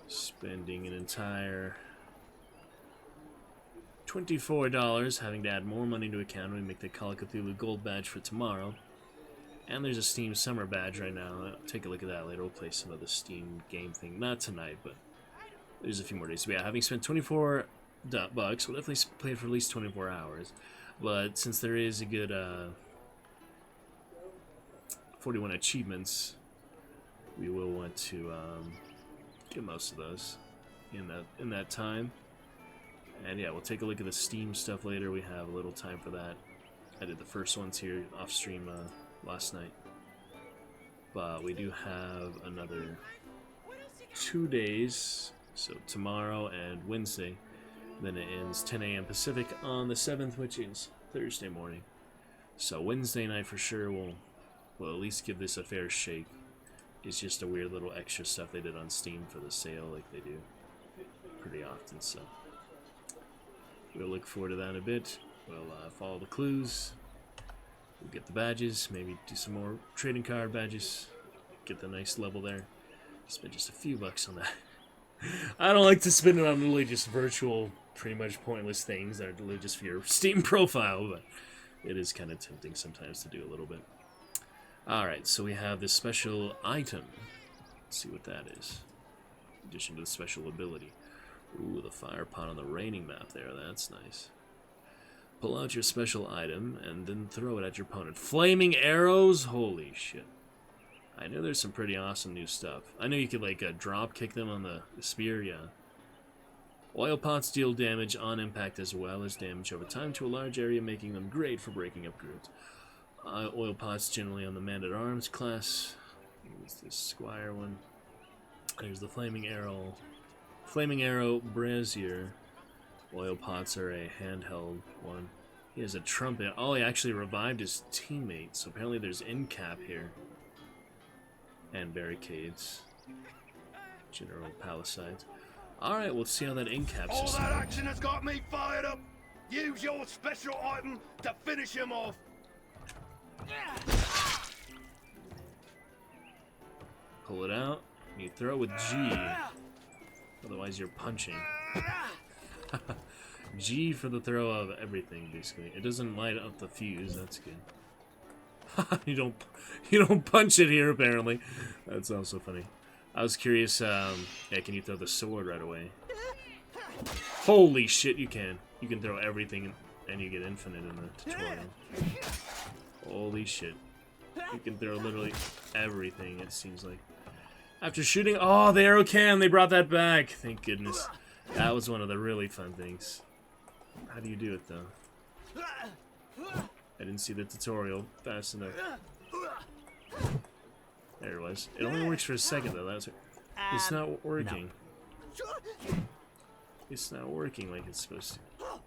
Spending an entire $24, having to add more money to account when we make the Call of Cthulhu Gold badge for tomorrow. And there's a Steam Summer badge right now. I'll take a look at that later. We'll play some of the Steam game thing. Not tonight, but there's a few more days. But yeah, having spent $24 bucks, we'll definitely play it for at least 24 hours. But since there is a good 41 achievements, we will want to get most of those in that time. And yeah, we'll take a look at the Steam stuff later. We have a little time for that. I did the first ones here off stream last night. But we do have another 2 days, so tomorrow and Wednesday. Then it ends 10 a.m. Pacific on the 7th, which is Thursday morning. So Wednesday night for sure we'll at least give this a fair shake. It's just a weird little extra stuff they did on Steam for the sale, like they do pretty often. So we'll look forward to that in a bit. We'll follow the clues. We'll get the badges, maybe do some more trading card badges. Get the nice level there. Spend just a few bucks on that. I don't like to spend it on literally just virtual, pretty much pointless things that are literally just for your Steam profile, but it is kind of tempting sometimes to do a little bit. Alright, so we have this special item. Let's see what that is. In addition to the special ability. Ooh, the fire pot on the raining map there. That's nice. Pull out your special item and then throw it at your opponent. Flaming arrows? Holy shit. I know there's some pretty awesome new stuff. I know you could like drop kick them on the spear, yeah. Oil pots deal damage on impact as well as damage over time to a large area, making them great for breaking up groups. Oil pots generally on the man-at-arms class. There's this squire one. There's the flaming arrow. Flaming arrow brazier. Oil pots are a handheld one. He has a trumpet. Oh, he actually revived his teammate. So apparently there's end cap here. And barricades. General palisades. Alright, we'll see how that end cap All system that works. action has got me fired up. Use your special item to finish him off. Pull it out. You throw with G. Otherwise you're punching. G for the throw of everything, basically. It doesn't light up the fuse, that's good. you don't punch it here, apparently. That's also funny. I was curious, yeah, can you throw the sword right away? Holy shit, you can. You can throw everything and you get infinite in the tutorial. Holy shit. You can throw literally everything, it seems like. After shooting, oh, the arrow cam, they brought that back. Thank goodness. That was one of the really fun things. How do you do it, though? I didn't see the tutorial fast enough. There it was. It only works for a second, though. That's it's not working. No. It's not working like it's supposed to. Oh,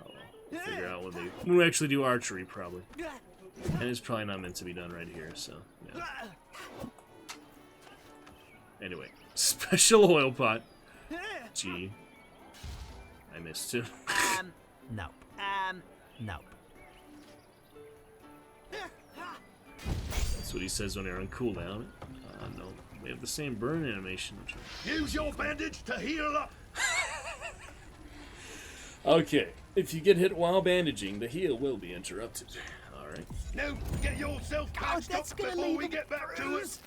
well. We'll figure out when we actually do archery, probably. And it's probably not meant to be done right here, so, yeah. Anyway, special oil pot. Gee. I missed it. Nope. Nope. That's what he says when they're on cooldown. No. We have the same burn animation. Use your bandage to heal up. Okay. If you get hit while bandaging, the heal will be interrupted. Alright. Now, get yourself patched that's up gonna before leave we a get back to it.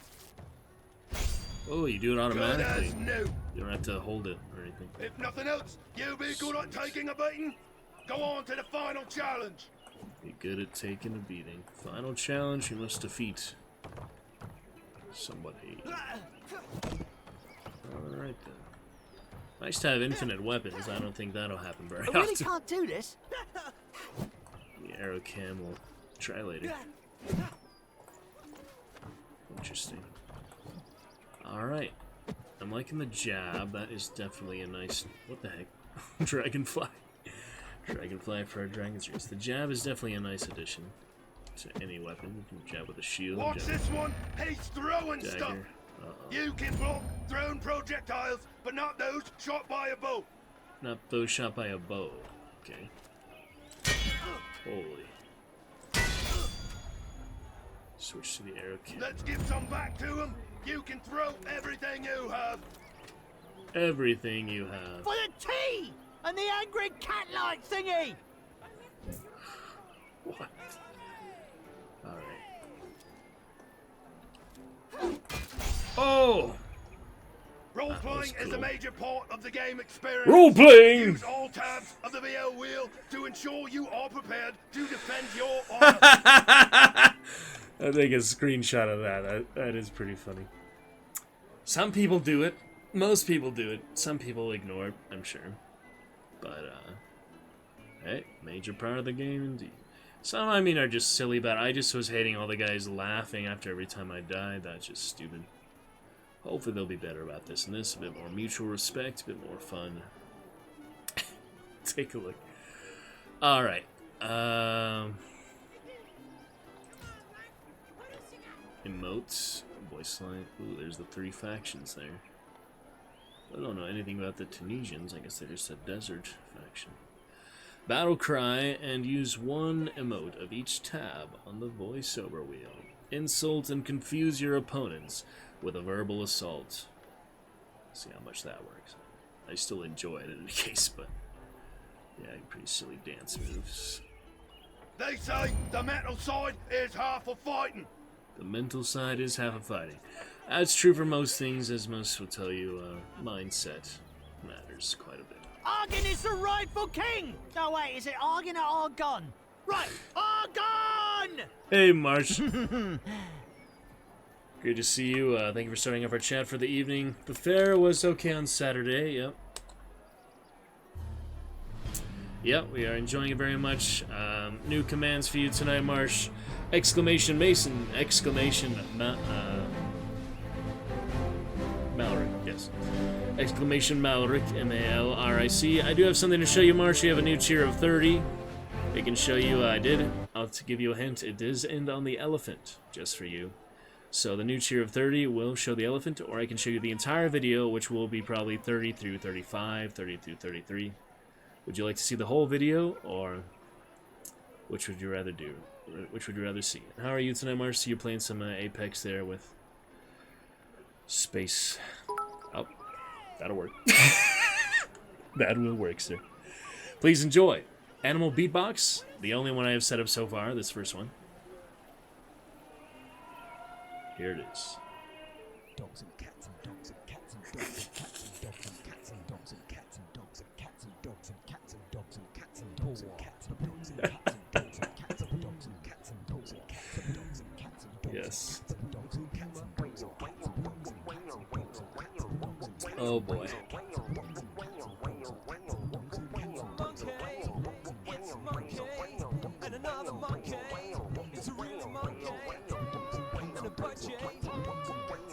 Oh, you do it Good automatically. as new. You don't have to hold it or anything. If nothing else, you be good at taking a beating. Go on to the final challenge. Be good at taking a beating. Final challenge, you must defeat somebody. Alright then. Nice to have infinite weapons. I don't think that'll happen very I really often. can't do this. The arrow cam will try later. Interesting. Alright. I'm liking the jab. That is definitely a nice... What the heck? Dragonfly. Dragonfly for our dragon's roots. The jab is definitely a nice addition to any weapon. You can jab with a shield. Watch jab this one. He's throwing with a stuff. dagger. You can block thrown projectiles, but not those shot by a bow. Not those shot by a bow. Okay. Holy. Switch to the arrow cam. Let's give some back to him. You can throw everything you have. Everything you have. For the tea and the angry cat-like thingy. What? Alright. Oh! Role-playing was is a cool. major part of the game experience. Role-playing! Use all tabs of the VL wheel to ensure you are prepared to defend your honor. I'll take a screenshot of that. That is pretty funny. Some people do it. Most people do it. Some people ignore it, I'm sure. But, hey, major part of the game indeed. Some, I mean, are just silly about it. I just was hating all the guys laughing after every time I died. That's just stupid. Hopefully they'll be better about this and this. A bit more mutual respect, a bit more fun. Take a look. Alright. Emotes. Voice line. Ooh, there's the 3 factions there. I don't know anything about the Tunisians. I guess they're just a desert faction. Battle cry and use 1 emote of each tab on the voiceover wheel. Insult and confuse your opponents with a verbal assault. See how much that works. I still enjoy it in any case, but yeah, pretty silly dance moves. They say the mental side is half of fighting. The mental side is half of fighting. That's true for most things, as most will tell you. Mindset matters quite a bit. Argon is the rightful king! No, wait, is it Argon or Argon? Right, Argon! Hey, Marsh. Great to see you. Thank you for starting off our chat for the evening. The fair was okay on Saturday, yep. Yep, we are enjoying it very much. New commands for you tonight, Marsh. Exclamation Mason, exclamation Malric, yes. Exclamation Malric, M-A-L-R-I-C. I do have something to show you, Marsh. You have a new tier of 30. I can show you, I'll give you a hint. It does end on the elephant, just for you. So the new tier of 30 will show the elephant, or I can show you the entire video, which will be probably 30 through 35, 30 through 33. Would you like to see the whole video, or which would you rather do? Which would you rather see? How are you tonight, Marcy? You're playing some Apex there with Space. Oh, that'll work. That will work, sir. Please enjoy. Animal Beatbox, the only one I have set up so far, this first one. Here it is. Dogs and cats and dogs and cats and dogs and cats and dogs and cats and dogs and cats and dogs and cats and dogs and cats and dogs and cats and dogs and cats and dogs and cats and dogs and cats and dogs and cats and dogs and cats and dogs and cats and dogs. Yes. And dogs and cats and dogs and cats and dogs and cats and dogs and cats and dogs and cats. Oh boy. And another monkey. It's a real monkey. And a budgie.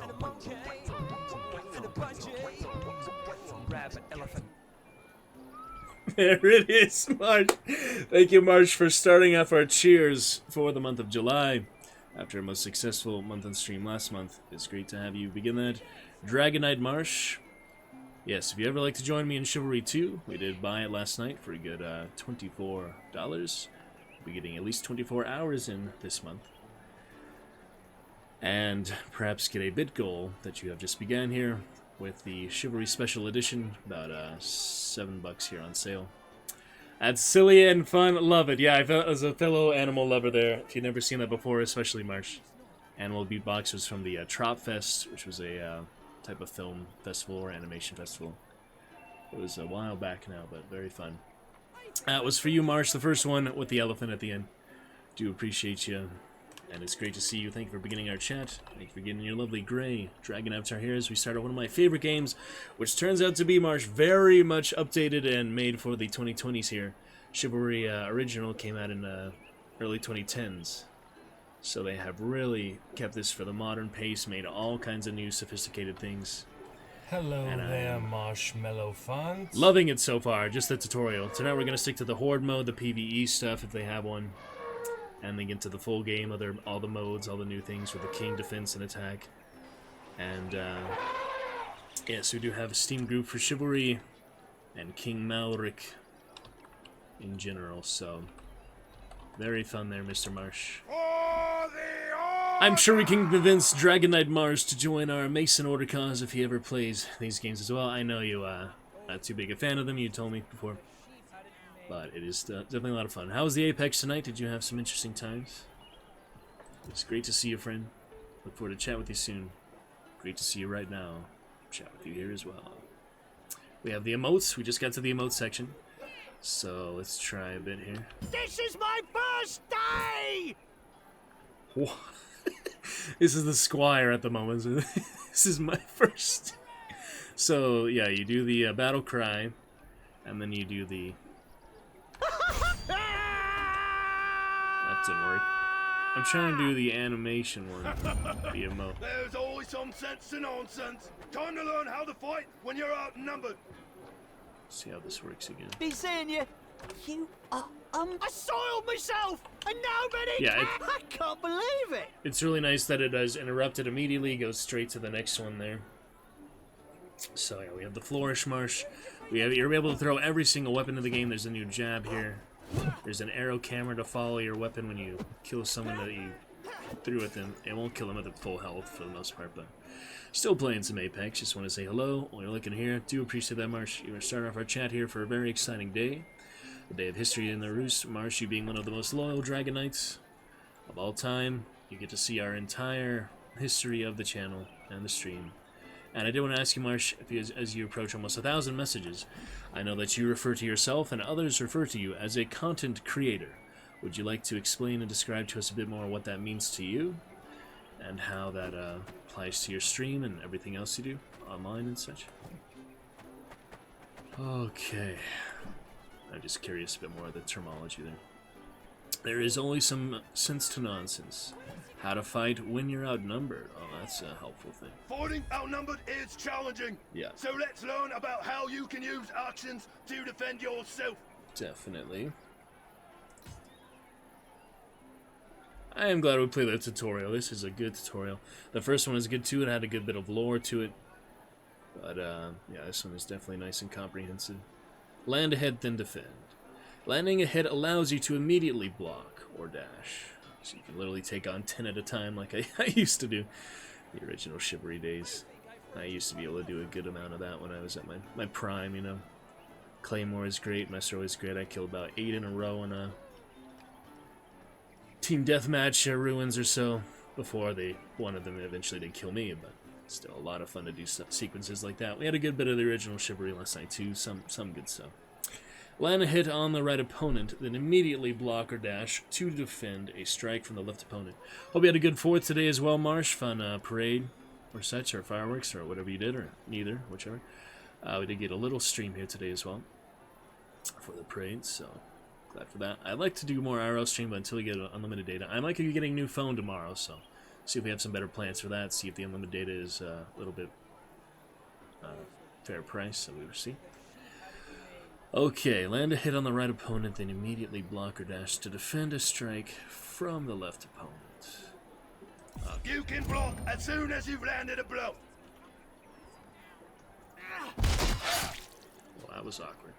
And a monkey. And a budgie. Rabbit, elephant. There it is, Marsh. Thank you, Marsh, for starting off our cheers for the month of July. After a most successful month on stream last month, it's great to have you begin that. Dragonite Marsh. Yes, if you ever like to join me in Chivalry 2, we did buy it last night for a good $24. We'll be getting at least 24 hours in this month. And perhaps get a bit goal that you have just began here with the Chivalry Special Edition, about $7 here on sale. That's silly and fun, love it. Yeah, I felt as a fellow animal lover there. If you've never seen that before, especially Marsh. Animal Beatbox was from the Trop Fest, which was a type of film festival or animation festival. It was a while back now, but very fun. That was for you, Marsh, the first one with the elephant at the end. Do appreciate you, and it's great to see you. Thank you for beginning our chat. Thank you for getting your lovely gray dragon avatar here as we start one of my favorite games, which turns out to be, Marsh, very much updated and made for the 2020s here. Chivalry original came out in early 2010s. So they have really kept this for the modern pace, made all kinds of new sophisticated things. Hello there, Marshmallow Font. Loving it so far, just the tutorial. Tonight we're going to stick to the Horde mode, the PvE stuff if they have one. And then get to the full game, all the modes, all the new things with the King defense and attack. And yes, we do have a Steam group for Chivalry and King Malric in general, so very fun there, Mr. Marsh. I'm sure we can convince Dragonite Mars to join our Mason Order cause if he ever plays these games as well. I know you not too big a fan of them, you told me before. But it is definitely a lot of fun. How was the Apex tonight? Did you have some interesting times? It's great to see you, friend. Look forward to chat with you soon. Great to see you right now. Chat with you here as well. We have the emotes. We just got to the emote section. So let's try a bit here. This is my birthday! What? This is the squire at the moment. So this is my first. So yeah, you do the battle cry, and then you do the. That didn't work. I'm trying to do the animation one. The emote. There's always some sense to nonsense. Time to learn how to fight when you're outnumbered. See how this works again. Be seeing you. You are, I soiled myself! And nobody Yeah, I can't believe it! It's really nice that it does interrupt it immediately, goes straight to the next one there. So yeah, we have the Flourish Marsh. You're able to throw every single weapon in the game. There's a new jab here. There's an arrow camera to follow your weapon when you kill someone that you threw at them. It won't kill them at the full health for the most part, but still playing some Apex. Just want to say hello while you're looking here. Do appreciate that, Marsh. You are starting off our chat here for a very exciting day. The day of history in the Roost. Marsh, you being one of the most loyal Dragon Knights of all time. You get to see our entire history of the channel and the stream. And I did want to ask you, Marsh, if as you approach almost 1,000 messages, I know that you refer to yourself and others refer to you as a content creator. Would you like to explain and describe to us a bit more what that means to you and how that applies to your stream and everything else you do online and such? Okay. I'm just curious a bit more of the terminology there. There is only some sense to nonsense. How to fight when you're outnumbered. Oh, that's a helpful thing. Fighting outnumbered is challenging. Yeah. So let's learn about how you can use actions to defend yourself. Definitely. I am glad we played the tutorial. This is a good tutorial. The first one was good too. It had a good bit of lore to it. But, yeah, this one is definitely nice and comprehensive. Land ahead, then defend. Landing ahead allows you to immediately block or dash. So you can literally take on 10 at a time like I used to do. The original Chivalry days. I used to be able to do a good amount of that when I was at my prime, you know. Claymore is great, Master is great. I killed about 8 in a row in a team deathmatch Ruins or so before one of them eventually did kill me, but still a lot of fun to do sequences like that. We had a good bit of the original Chivalry last night too, some good stuff. Land a hit on the right opponent, then immediately block or dash to defend a strike from the left opponent. Hope you had a good 4th today as well, Marsh. Fun parade or such, or fireworks, or whatever you did, or neither, whichever. We did get a little stream here today as well for the parade, so glad for that. I'd like to do more IRL stream, but until we get unlimited data. I might be getting a new phone tomorrow, so see if we have some better plans for that, see if the unlimited data is a little bit fair price, so we will see. Okay, land a hit on the right opponent, then immediately block or dash to defend a strike from the left opponent. Okay. You can block as soon as you've landed a blow. Well, that was awkward.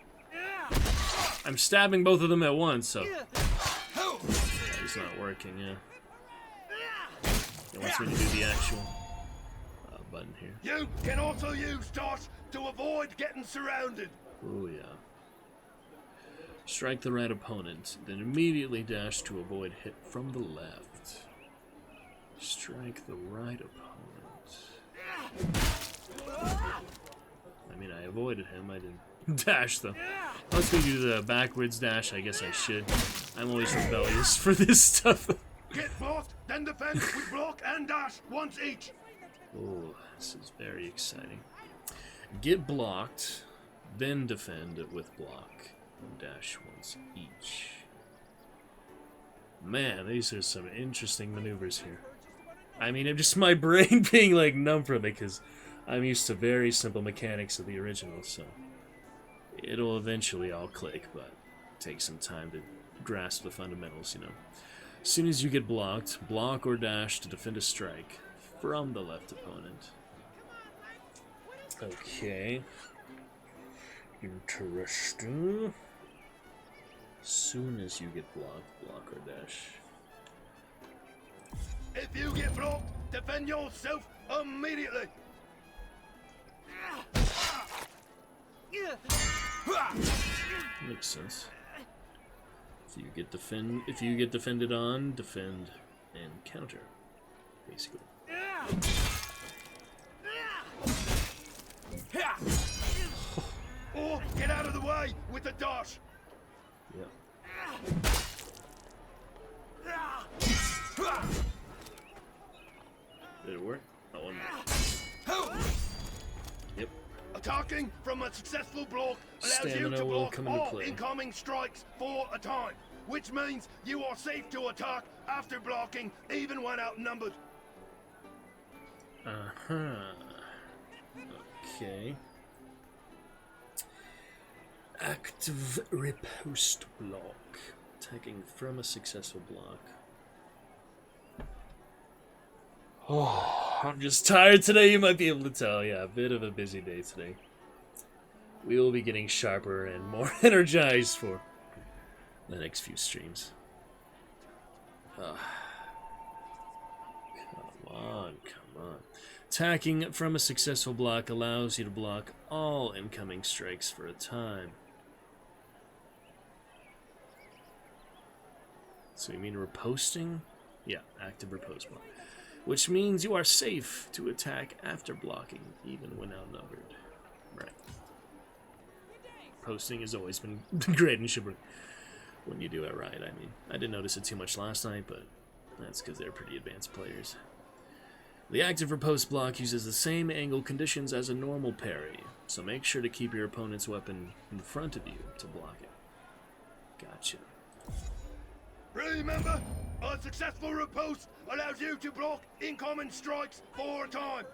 I'm stabbing both of them at once, so it's not working, yeah. It wants me to do the actual button here. You can also use dodge to avoid getting surrounded. Oh, yeah. Strike the right opponent, then immediately dash to avoid hit from the left. Strike the right opponent. I mean, I avoided him, I didn't dash though. Let's go do the backwards dash, I guess I should. I'm always rebellious for this stuff. Get blocked, then defend with block and dash once each. Oh, this is very exciting. Get blocked, then defend with block. Dash once each. Man, these are some interesting maneuvers here. I mean, I'm just my brain being like numb from it because I'm used to very simple mechanics of the original, so it'll eventually all click, but it takes some time to grasp the fundamentals, you know. As soon as you get blocked, block or dash to defend a strike from the left opponent. Okay. Interesting. Soon as you get blocked, block or dash. If you get blocked, defend yourself immediately. Makes sense. If you get defended on, defend and counter, basically. Or get out of the way with the dodge. Yep. Did it work? Oh, one more. Yep. Attacking from a successful block allows you Stamina to will block come into all play. incoming strikes for a time, which means you are safe to attack after blocking, even when outnumbered. Uh-huh. Okay. Active riposte block. Attacking from a successful block. Oh, I'm just tired today, you might be able to tell. Yeah, a bit of a busy day today. We will be getting sharper and more energized for the next few streams. Come on. Attacking from a successful block allows you to block all incoming strikes for a time. So you mean riposting? Yeah, active riposte block. Which means you are safe to attack after blocking, even when outnumbered. Right. Posting has always been great in Chivalry. When you do it right, I mean. I didn't notice it too much last night, but that's because they're pretty advanced players. The active riposte block uses the same angle conditions as a normal parry, so make sure to keep your opponent's weapon in front of you to block it. Gotcha. Remember, a successful riposte allows you to block incoming strikes for a time.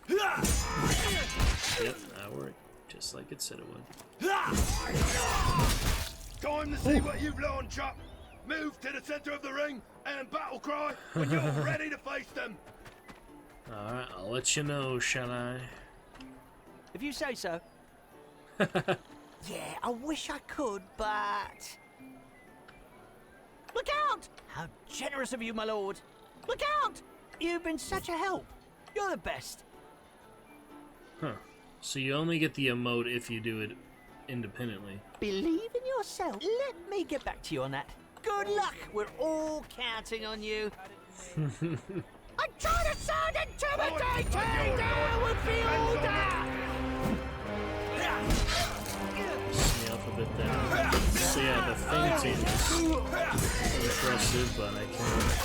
Yep, that worked. Just like it said it would. Time to see what you've learned, chap. Move to the center of the ring and battle cry when you're ready to face them. Alright, I'll let you know, shall I? If you say so. Yeah, I wish I could, but... Look out! How generous of you, my lord. Look out! You've been such a help. You're the best. Huh. So you only get the emote if you do it independently. Believe in yourself. Let me get back to you on that. Good luck. We're all counting on you. I'm trying to sound intimidating! There would be order! Me up a bit there. So yeah, the fainting is impressive, but I can't.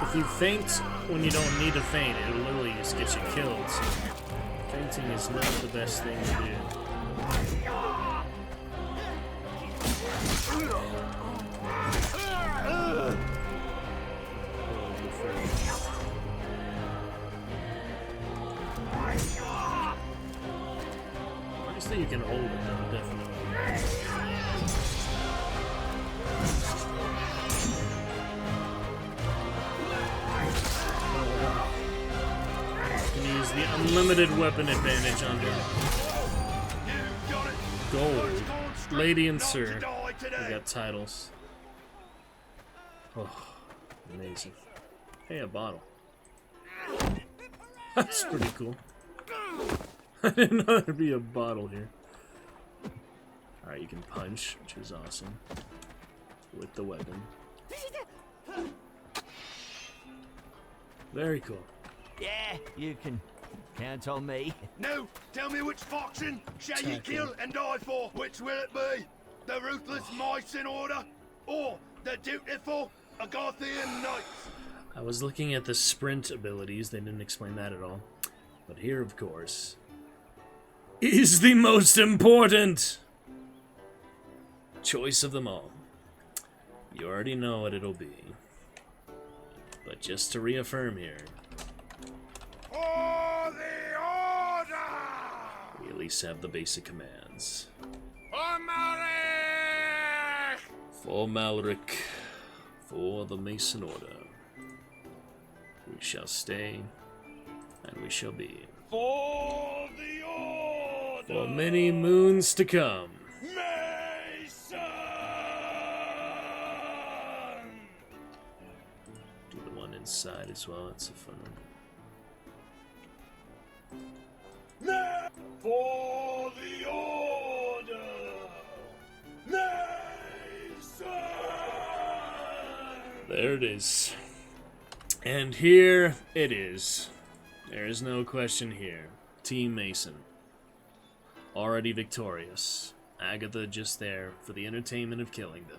If you faint when you don't need to faint, it'll literally just get you killed. So fainting is not the best thing to do. Nice that you can hold it though, definitely. You can use the unlimited weapon advantage on him. Gold. Lady and Sir. We got titles. Oh, amazing. Hey, a bottle. That's pretty cool. I didn't know there'd be a bottle here. Alright, you can punch, which is awesome. With the weapon. Very cool. Yeah, you can count on me. Now, tell me which faction shall ye kill and die for? Which will it be? The ruthless mice in order? Or the dutiful Agothian knights? I was looking at the sprint abilities, they didn't explain that at all. But here, of course, is the most important choice of them all. You already know what it'll be. But just to reaffirm here, For the order! we at least have the basic commands. For Malric! For Malric, for the Mason Order, we shall stay, and we shall be. For the order! For many moons to come. Mason! Do the one inside as well, it's a fun one. For the order! Mason! There it is. And here it is. There is no question here. Team Mason. already victorious. Agatha just there for the entertainment of killing them.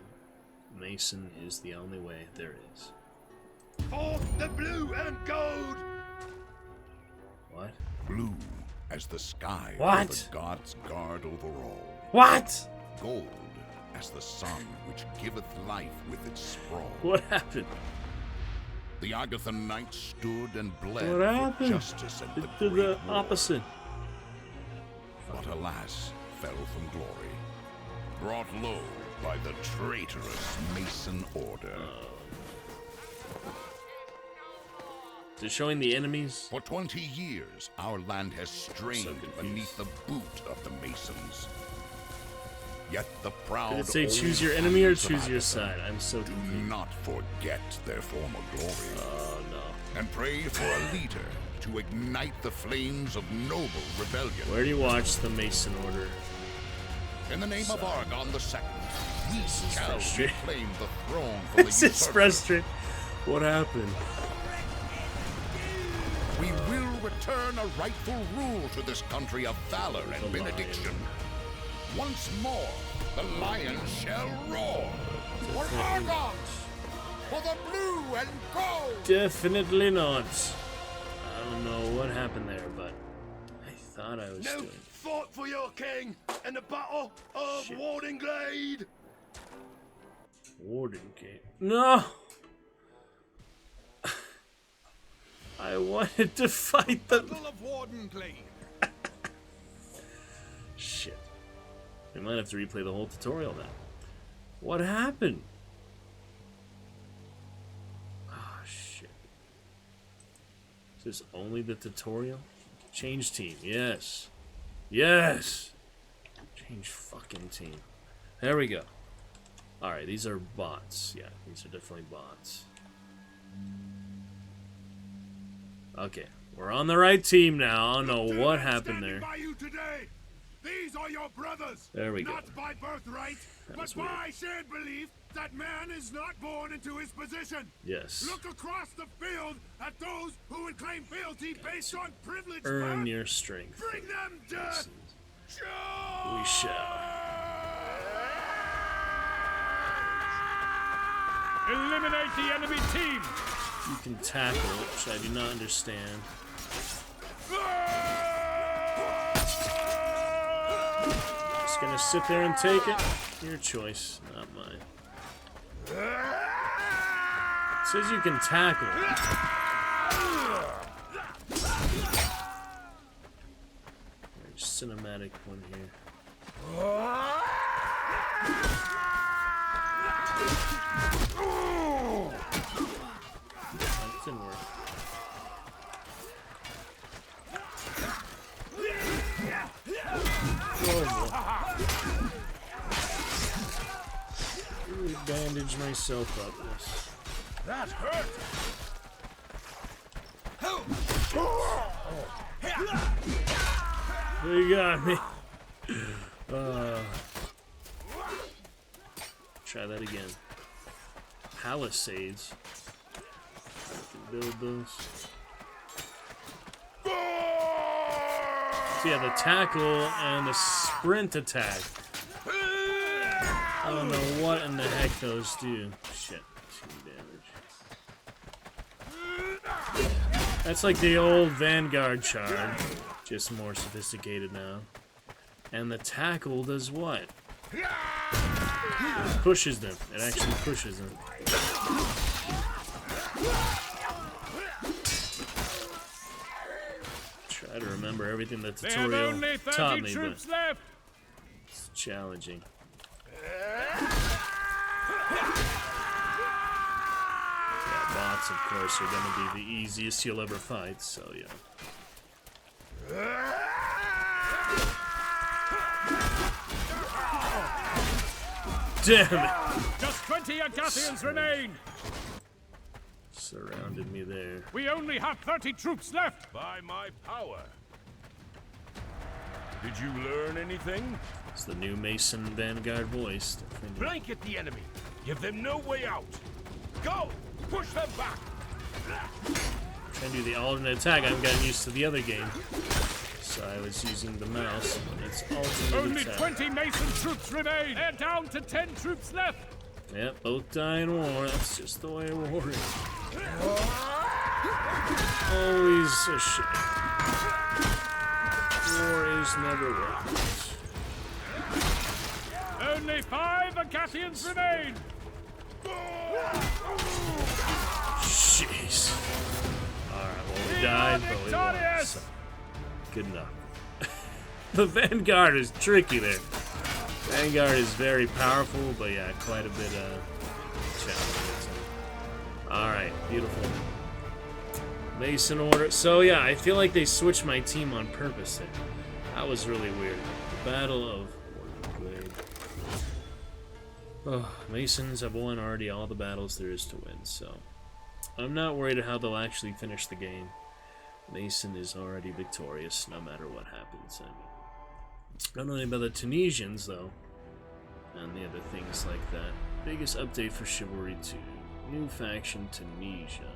Mason is the only way there is. For the blue and gold! What? Blue as the sky What? where the gods guard over all. What? Gold as the sun which giveth life with its sprawl. What happened? The Agathan knights stood and bled What for happened? justice and the It did great the war. opposite. But alas, fell from glory, brought low by the traitorous Mason Order. They're showing the enemies. For 20 years, our land has strained confused. beneath the boot of the Masons. Yet the proud Did it say old choose your enemy or families of choose your Agatha side? I'm so do confused. not forget their former glory, Oh no. and pray for a leader to ignite the flames of noble rebellion. Where do you watch the Mason Order? In the name of Argon II, we shall frustrating. reclaim the throne from the This is usurper. frustrating. What happened? We will return a rightful rule to this country of valor and The benediction. Once more, the lion shall roar. For Argon! For the blue and gold! Definitely not. I don't know what happened there, but I thought I was No doing. fought for your king in the Battle of Shit. Wardenglade! Warden Gate. No! I wanted to fight them. Battle of Wardenglade! Shit. We might have to replay the whole tutorial now. What happened? Ah, shit. Is this only the tutorial? Change team, yes. Yes! Change fucking team. There we go. Alright, these are bots. Yeah, these are definitely bots. Okay, we're on the right team now. I don't know what happened there. By you today. These are your brothers. There we go. Not by birthright, That but was weird. by shared belief that man is not born into his position. Yes. Look across the field at those who would claim fealty based on privilege. Earn birth. your strength. Bring them death. We shall. Eliminate the enemy team! You can tackle, which I do not understand. Just gonna sit there and take it. Your choice, not mine. It says you can tackle. There's cinematic one here. That didn't work. Really bandage myself up. Yes. That hurt. You got me. Try that again. Palisades. Build those. So yeah, the tackle and the sprint attack. I don't know what in the heck those do. Shit. 2 damage. That's like the old Vanguard charge, just more sophisticated now. And the tackle does what? It pushes them. It actually pushes them. Try to remember everything the They have tutorial only 30 taught me, troops but left! it's challenging. Yeah, bots, of course, are gonna be the easiest you'll ever fight, so yeah. Damn it! Just 20 Agathians remain! Surrounded me there. We only have 30 troops left! By my power. Did you learn anything? It's the new Mason Vanguard voice. Blanket the enemy. Give them no way out. Go! Push them back! Trying to do the alternate attack. I haven't gotten used to the other game. So I was using the mouse, but it's ultimately Only tab. 20 Mason troops remain. They're down to 10 troops left. Yep, both die in war. That's just the way war is. Always a shit. War is never right. Only 5 Agathians remain. Jeez. Alright, well we died, but we won. So, good enough. The Vanguard is tricky there. Vanguard is very powerful, but yeah, quite a bit challenging. Alright, beautiful. Mason order. So yeah, I feel like they switched my team on purpose there. That was really weird. The Battle of Glade. Oh, Masons have won already all the battles there is to win, so I'm not worried how they'll actually finish the game. Mason is already victorious no matter what happens. I mean, not only about the Tunisians though, and the other things like that. Biggest update for Chivalry 2. New faction Tunisia.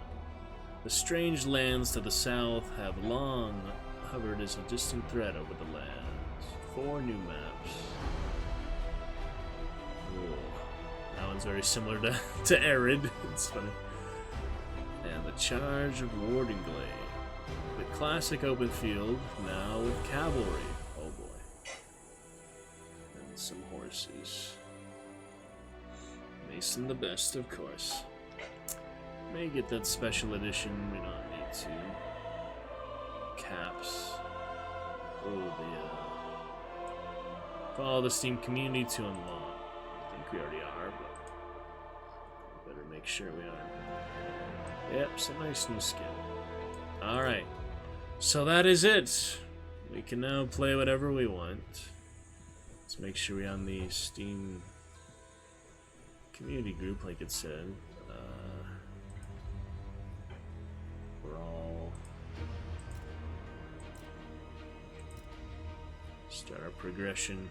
The strange lands to the south have long hovered as a distant threat over the lands. 4 new maps. Whoa. That one's very similar to Arid. It's funny. And the Charge of Wardenglade. The classic open field, now with cavalry. Oh boy. And some horses. Mason the best, of course. May get that special edition, we don't need to. Caps. Oh, follow the Steam community to unlock. I think we already are, but better make sure we are. Yep, some nice new skin. Alright. So that is it. We can now play whatever we want. Let's make sure we're on the Steam community group, like it said. We're all start our progression.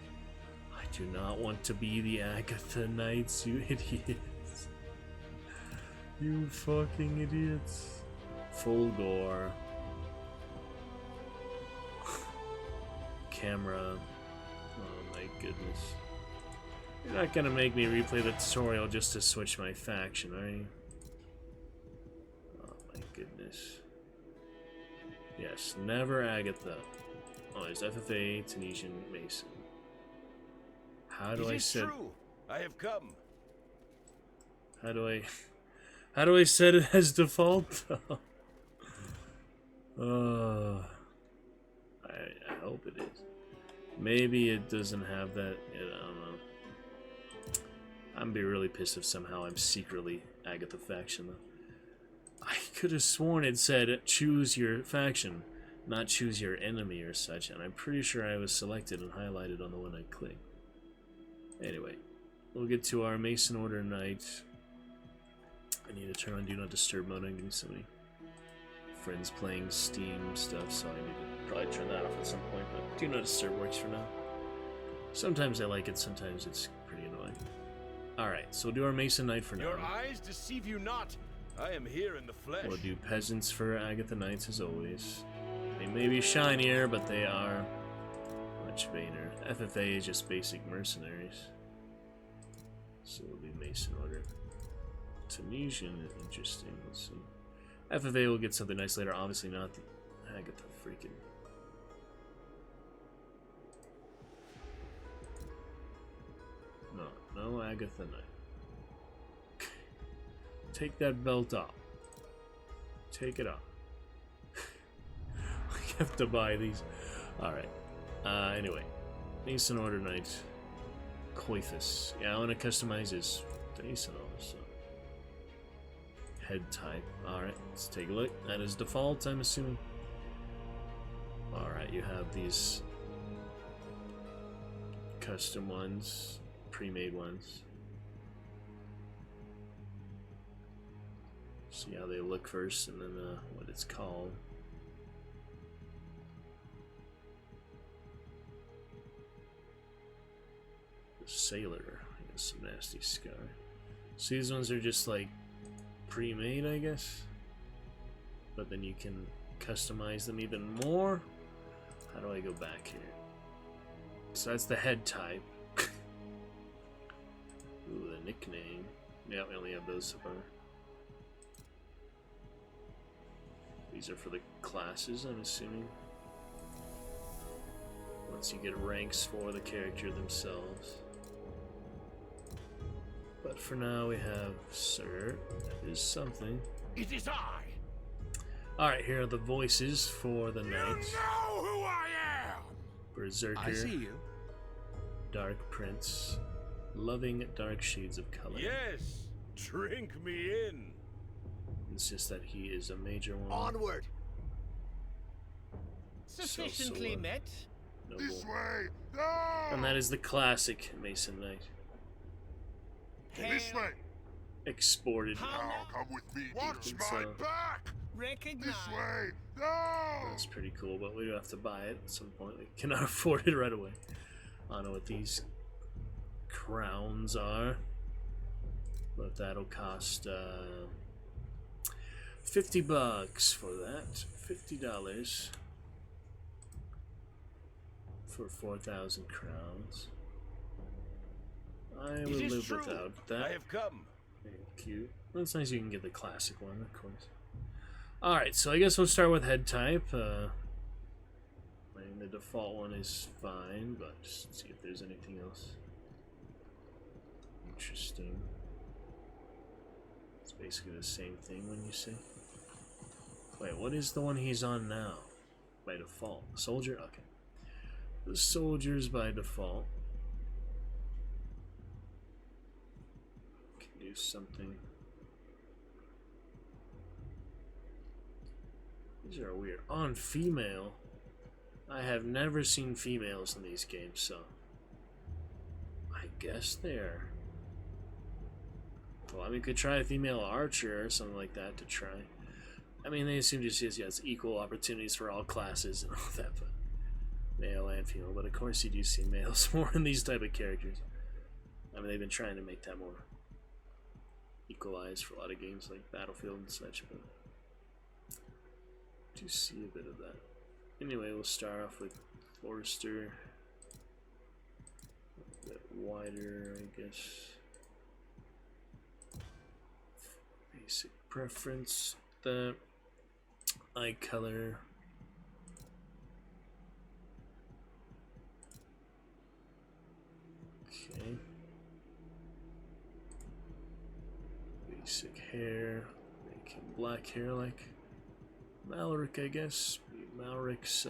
I do not want to be the Agatha Knights, you idiots. You fucking idiots. Full gore. Camera. Oh my goodness. You're not gonna make me replay the tutorial just to switch my faction, are you? Oh my goodness. Yes, never Agatha. Always FFA, Tunisian, Mason. How do I set... True. I have come. How do I set it as default? I hope it is. Maybe it doesn't have that. I don't know. I'm gonna be really pissed if somehow I'm secretly Agatha faction though. I could have sworn it said choose your faction, not choose your enemy or such, and I'm pretty sure I was selected and highlighted on the one I clicked. Anyway, we'll get to our Mason Order Knight. I need to turn on Do Not Disturb mode. I'm getting so many friends playing Steam stuff, so I need to probably turn that off at some point, but Do Not Disturb works for now. Sometimes I like it, sometimes it's pretty annoying. Alright, so we'll do our Mason Knight for now. Your eyes deceive you not. I am here in the flesh. We'll do Peasants for Agatha Knights as always. They may be shinier, but they are much vainer. FFA is just basic mercenaries. So it'll be Mason Order. Tunisian is interesting, let's see. FFA will get something nice later, obviously not the Agatha freaking. No Agatha Knight. Take that belt off. Take it off. We have to buy these. Alright. Anyway. Mason Order Knight. Coiphus. Yeah, I want to customize his face and all this stuff. Head type. Alright, let's take a look. That is default, I'm assuming. Alright, you have these custom ones, pre-made ones. See how they look first, and then what it's called. The Sailor. I guess some nasty scar. So these ones are just like pre-made, I guess, but then you can customize them even more. How do I go back here? So that's the head type. Ooh, the nickname. Yeah, we only have those so far. These are for the classes, I'm assuming. Once you get ranks for the character themselves. But for now we have Sir. That is something. It is I. Alright, here are the voices for the You knights. know who I am. Berserker. I see you. Dark Prince. Loving dark shades of color. Yes. Drink me in. It's just that he is a major one. Onward. Sufficiently met. Noble. This way! No! And that is the classic Mason Knight. This way! Exported. Now come with me, Watch It's, my uh, back. This way! No! That's pretty cool, but we do have to buy it at some point. We cannot afford it right away. I don't know what these crowns are, but that'll cost $50 for that. $50 for 4,000 crowns. I will It is live true. without that. I have come. Very cute. That's nice you can get the classic one, of course. Alright, so I guess we'll start with head type. I mean, the default one is fine, but just see if there's anything else interesting. It's basically the same thing when you say. Wait, what is the one he's on now? By default. Soldier? Okay. The soldiers by default. Can do something. These are weird. On female. I have never seen females in these games, so I guess they're. Well, I mean, could try a female archer or something like that to try. I mean, they assume just yes, equal opportunities for all classes and all that, but male and female. But of course, you do see males more in these type of characters. I mean, they've been trying to make that more equalized for a lot of games like Battlefield and such, but I do see a bit of that. Anyway, we'll start off with Forester. A bit wider, I guess. Basic preference. The eye color. Okay. Basic hair. Make him black hair like Malric, I guess. Malric's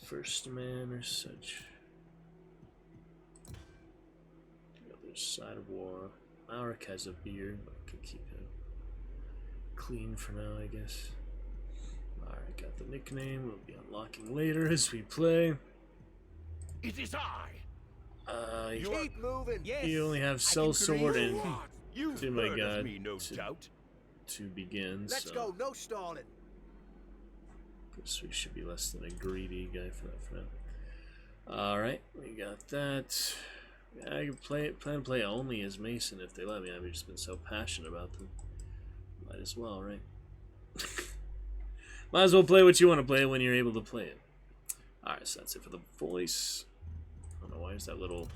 first man or such. The other side of war. Malric has a beard, but I could keep him clean for now, I guess. Alright, got the nickname. We'll be unlocking later as we play. It is I. Keep moving. Yes. You only have Cell Sword and You've oh my heard God, of me, no doubt. to begin. Let's so go. No stalling. guess we should be less than a greedy guy for that for now. Alright, we got that. Yeah, I can plan to play only as Mason if they let me. I've just been so passionate about them. Might as well, right? Might as well play what you want to play when you're able to play it. Alright, so that's it for the voice. I don't know why is that little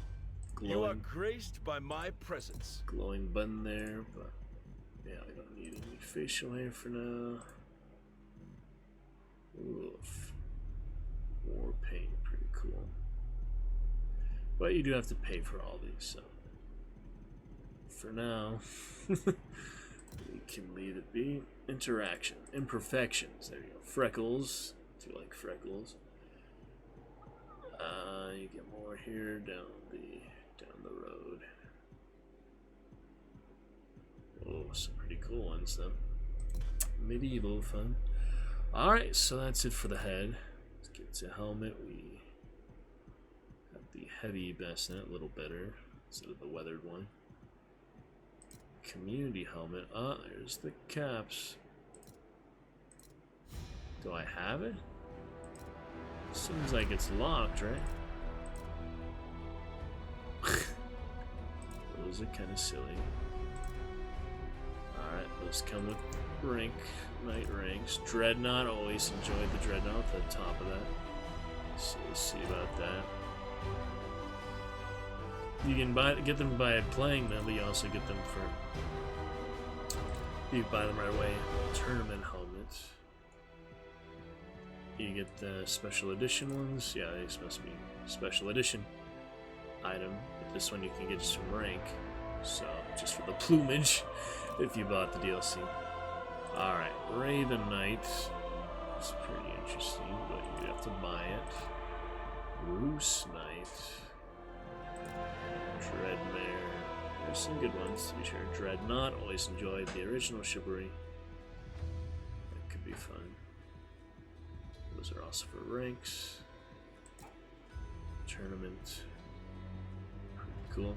You are glowing, graced by my presence. glowing button there, but yeah, we don't need any facial hair for now. Oof. War paint, pretty cool. But you do have to pay for all these, so for now we can leave it be. Interaction, imperfections. There you go. Freckles. If you like freckles. You get more here down the road. Oh, some pretty cool ones though. Medieval fun. Alright, so that's it for the head. Let's get to helmet. We have the heavy bassinet, a little better instead of the weathered one. Community helmet. Ah, there's the caps. Do I have it? Seems like it's locked, right? Those are kind of silly. Alright, Those come with knight ranks. Dreadnought, always enjoyed the Dreadnought at the top of that. So we'll see about that. You can get them by playing them, but you also get them for... You can buy them right away. Tournament helmets. You get the special edition ones. Yeah, these must be special edition item. But this one you can get just from rank. So, just for the plumage, if you bought the DLC. Alright, Raven Knight. It's pretty interesting, but you have to buy it. Roos Knight. Dreadmare. There's some good ones, to be sure. Dreadnought. Always enjoyed the original Chivalry. That could be fun. Those are also for ranks. Tournament. Pretty cool.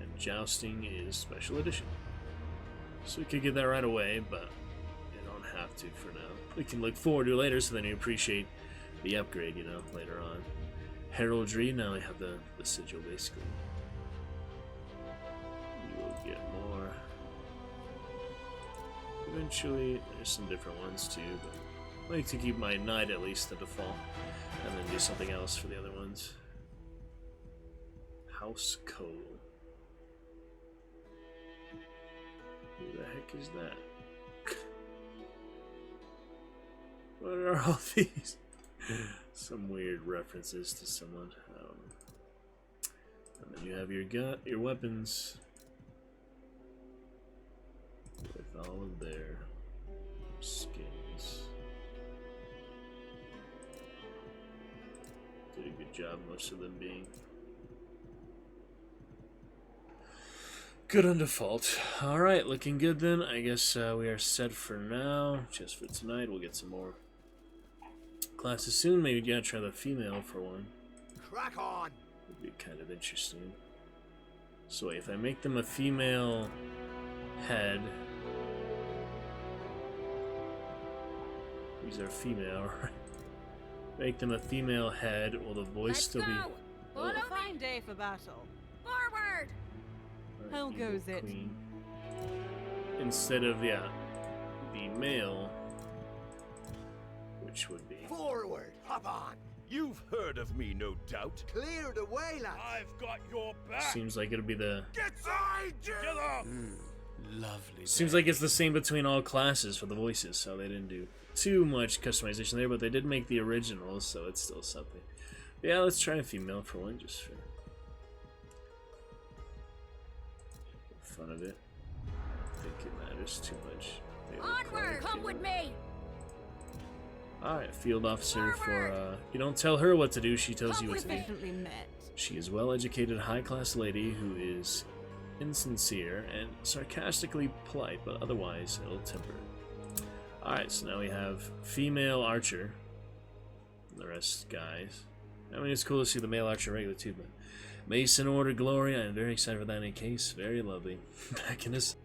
And Jousting is special edition. So we could get that right away, but you don't have to for now. We can look forward to it later, so then you appreciate the upgrade, you know, later on. Heraldry, now we have the sigil, basically. You will get more. Eventually, there's some different ones too, but I like to keep my knight at least the default, and then do something else for the other ones. House Cole. Who the heck is that? What are all these? Some weird references to someone. And then you have your weapons with all of their skins. Did a good job, most of them being good on default. Alright, looking good then. I guess we are set for now. Just for tonight, we'll get some more classes soon. Maybe try the female for one. Crack on! Would be kind of interesting. So wait, if I make them a female head... These are female, right? Make them a female head, will the voice still be... What a fine day for battle. Forward! How goes it? Queen. Instead of, the male, which would be... Forward! Hop on! You've heard of me, no doubt. Clear the way, lads! I've got your back. Seems like it'll be the... Get side together! Lovely. Seems like it's the same between all classes for the voices, so they didn't do too much customization there, but they did make the original, so it's still something. But yeah, let's try a female for one, just for fun of it. I think it matters too much. Maybe Onward! Come with me! Alright, field officer for, you don't tell her what to do, she tells you what to do. Efficiently met. She is a well-educated, high-class lady who is insincere and sarcastically polite, but otherwise ill-tempered. Alright, so now we have female archer. And the rest guys. I mean, it's cool to see the male archer regular too, but Mason Order Glory, I'm very excited for that in any case. Very lovely. Back in this.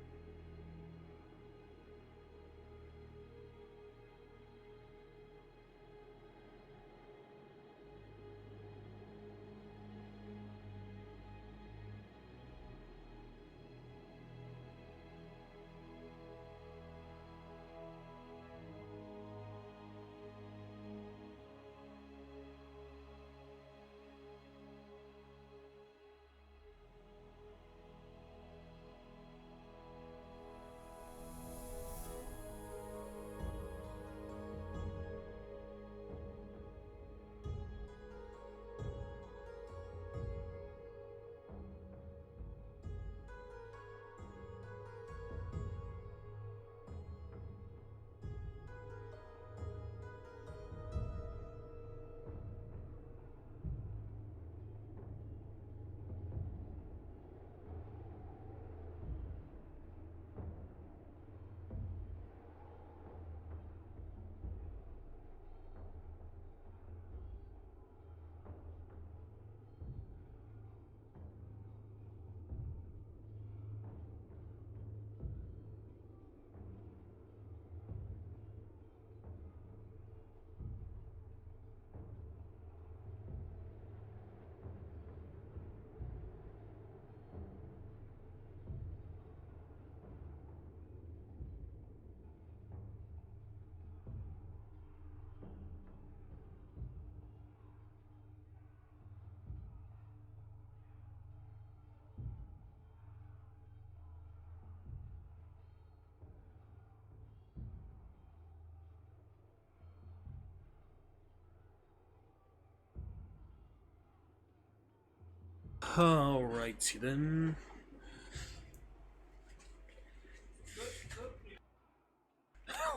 Alrighty then.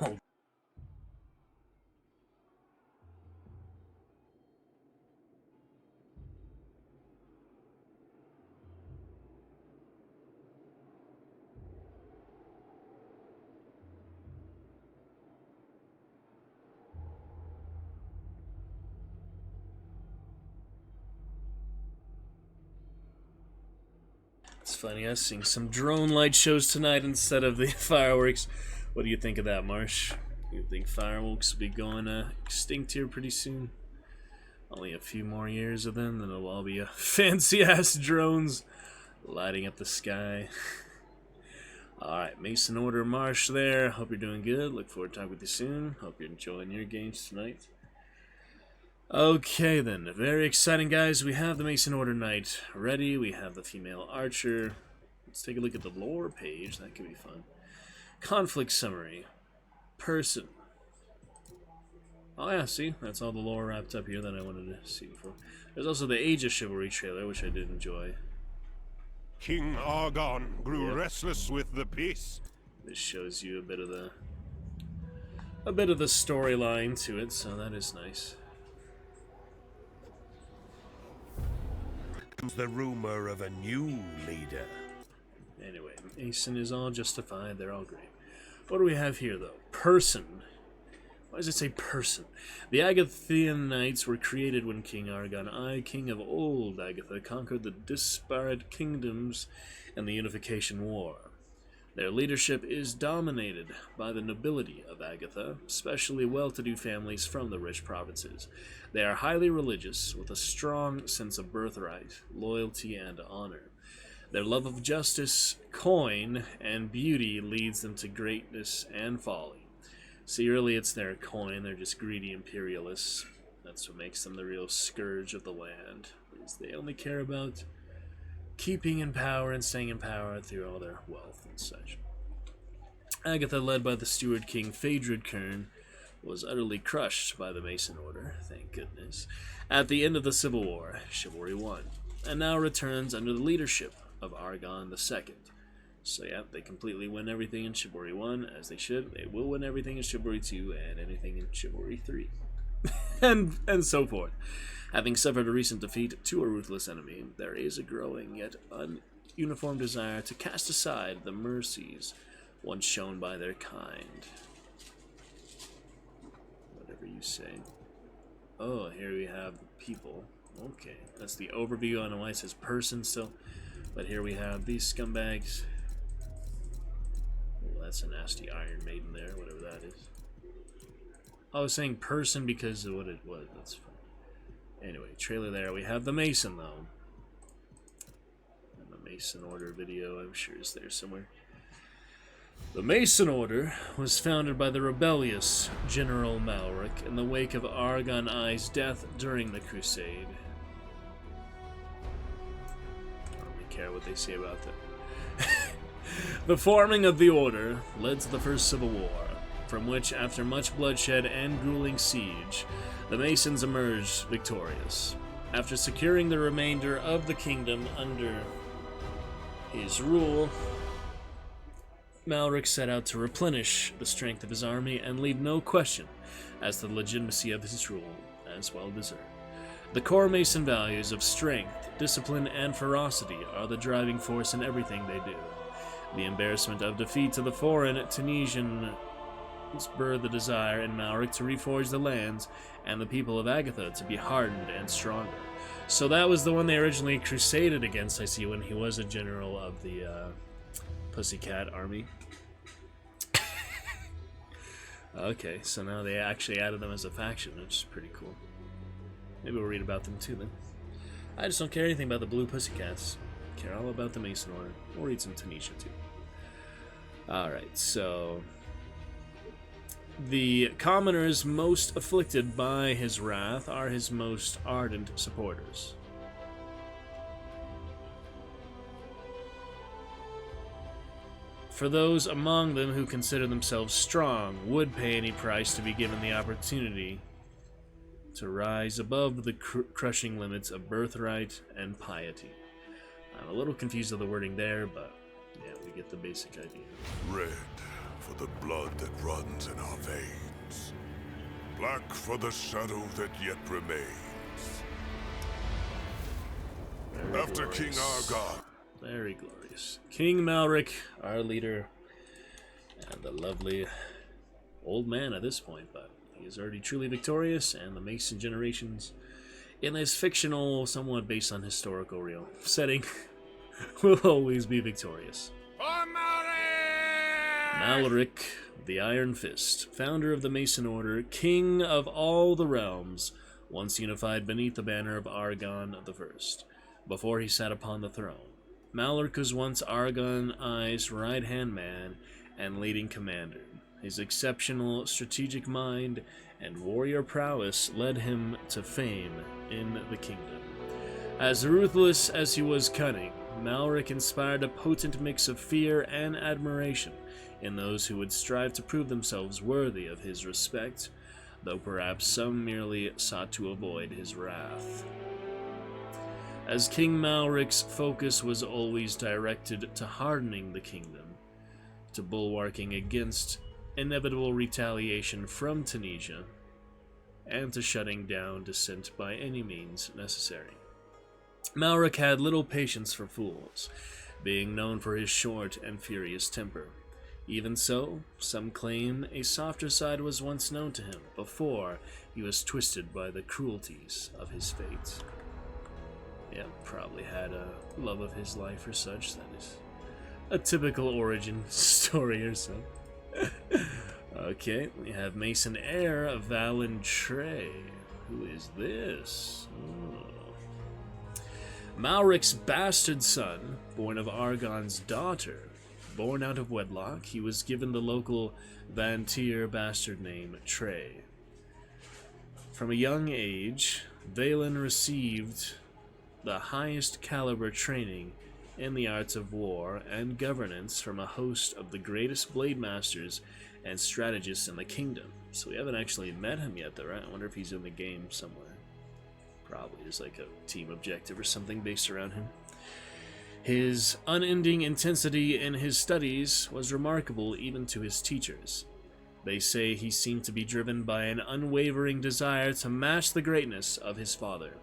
Oh. It's funny, I was seeing some drone light shows tonight instead of the fireworks. What do you think of that, Marsh? You think fireworks will be going extinct here pretty soon? Only a few more years of them, then it'll all be fancy-ass drones lighting up the sky. Alright, Mason Order Marsh there. Hope you're doing good. Look forward to talking with you soon. Hope you're enjoying your games tonight. Okay then, very exciting guys. We have the Mason Order Knight ready. We have the female archer. Let's take a look at the lore page. That could be fun. Conflict summary. Person. Oh yeah, see? That's all the lore wrapped up here that I wanted to see before. There's also the Age of Chivalry trailer, which I did enjoy. King Argon grew restless with the peace. This shows you a bit of the storyline to it, so that is nice. Comes the rumor of a new leader. Anyway, Mason is all justified. They're all great. What do we have here, though? Person. Why does it say person? The Agathian Knights were created when King Argon I, king of old Agatha, conquered the disparate kingdoms in the Unification War. Their leadership is dominated by the nobility of Agatha, especially well-to-do families from the rich provinces. They are highly religious, with a strong sense of birthright, loyalty, and honor. Their love of justice, coin, and beauty leads them to greatness and folly. See, really it's their coin, they're just greedy imperialists. That's what makes them the real scourge of the land, is they only care about keeping in power and staying in power through all their wealth and such. Agatha, led by the steward king Phaedrid Kern, was utterly crushed by the Mason Order, thank goodness, at the end of the Civil War. Chivalry won, and now returns under the leadership of Argon II. So yeah, they completely win everything in Chivalry 1, as they should. They will win everything in Chivalry 2, and anything in Chivalry 3. and so forth. Having suffered a recent defeat to a ruthless enemy, there is a growing yet ununiform desire to cast aside the mercies once shown by their kind. Whatever you say. Oh, here we have the people. Okay, that's the overview. I don't know why it says person still. But here we have these scumbags. Oh, that's a nasty Iron Maiden there, whatever that is. I was saying person because of what it was. That's fine. Anyway, trailer there. We have the Mason, though. And the Mason Order video, I'm sure, is there somewhere. The Mason Order was founded by the rebellious General Malric in the wake of Argon I's death during the Crusade. I don't really care what they say about that. The forming of the Order led to the First Civil War, from which, after much bloodshed and grueling siege, the Masons emerged victorious. After securing the remainder of the kingdom under his rule, Malric set out to replenish the strength of his army and leave no question as to the legitimacy of his rule, as well deserved. The core Mason values of strength, discipline, and ferocity are the driving force in everything they do. The embarrassment of defeat to the foreign Tunisian spurred the desire in Malric to reforge the lands and the people of Agatha to be hardened and stronger. So that was the one they originally crusaded against, I see, when he was a general of the Pussycat Army. Okay, so now they actually added them as a faction, which is pretty cool. Maybe we'll read about them too then. I just don't care anything about the Blue Pussycats. I care all about the Mason Order. We'll read some Tunisia too. Alright, so the commoners most afflicted by his wrath are his most ardent supporters. For those among them who consider themselves strong, would pay any price to be given the opportunity to rise above the crushing limits of birthright and piety. I'm a little confused of the wording there, but yeah, we get the basic idea. Red for the blood that runs in our veins. Black for the shadow that yet remains. Very After glorious. King Argon. Very glorious. King Malric, our leader, and the lovely old man at this point, but he is already truly victorious, and the Mason generations in this fictional, somewhat based on historical real setting will always be victorious. Malric, the Iron Fist, founder of the Mason Order, king of all the realms, once unified beneath the banner of Argon the First, before he sat upon the throne. Malric was once Argon I's right-hand man and leading commander. His exceptional strategic mind and warrior prowess led him to fame in the kingdom. As ruthless as he was cunning, Malric inspired a potent mix of fear and admiration in those who would strive to prove themselves worthy of his respect, though perhaps some merely sought to avoid his wrath. As King Malric's focus was always directed to hardening the kingdom, to bulwarking against inevitable retaliation from Tunisia, and to shutting down dissent by any means necessary. Malric had little patience for fools, being known for his short and furious temper. Even so, some claim a softer side was once known to him before he was twisted by the cruelties of his fate. Yeah, probably had a love of his life or such. That is a typical origin story or so. Okay, we have Mason heir Valen Trey. Who is this? Oh. Malric's bastard son, born of Argon's daughter. Born out of wedlock, he was given the local Vantir bastard name Trey. From a young age, Valen received the highest caliber training in the arts of war and governance from a host of the greatest blade masters and strategists in the kingdom. So we haven't actually met him yet, though, right? I wonder if he's in the game somewhere. Probably is like a team objective or something based around him. His unending intensity in his studies was remarkable even to his teachers. They say he seemed to be driven by an unwavering desire to match the greatness of his father.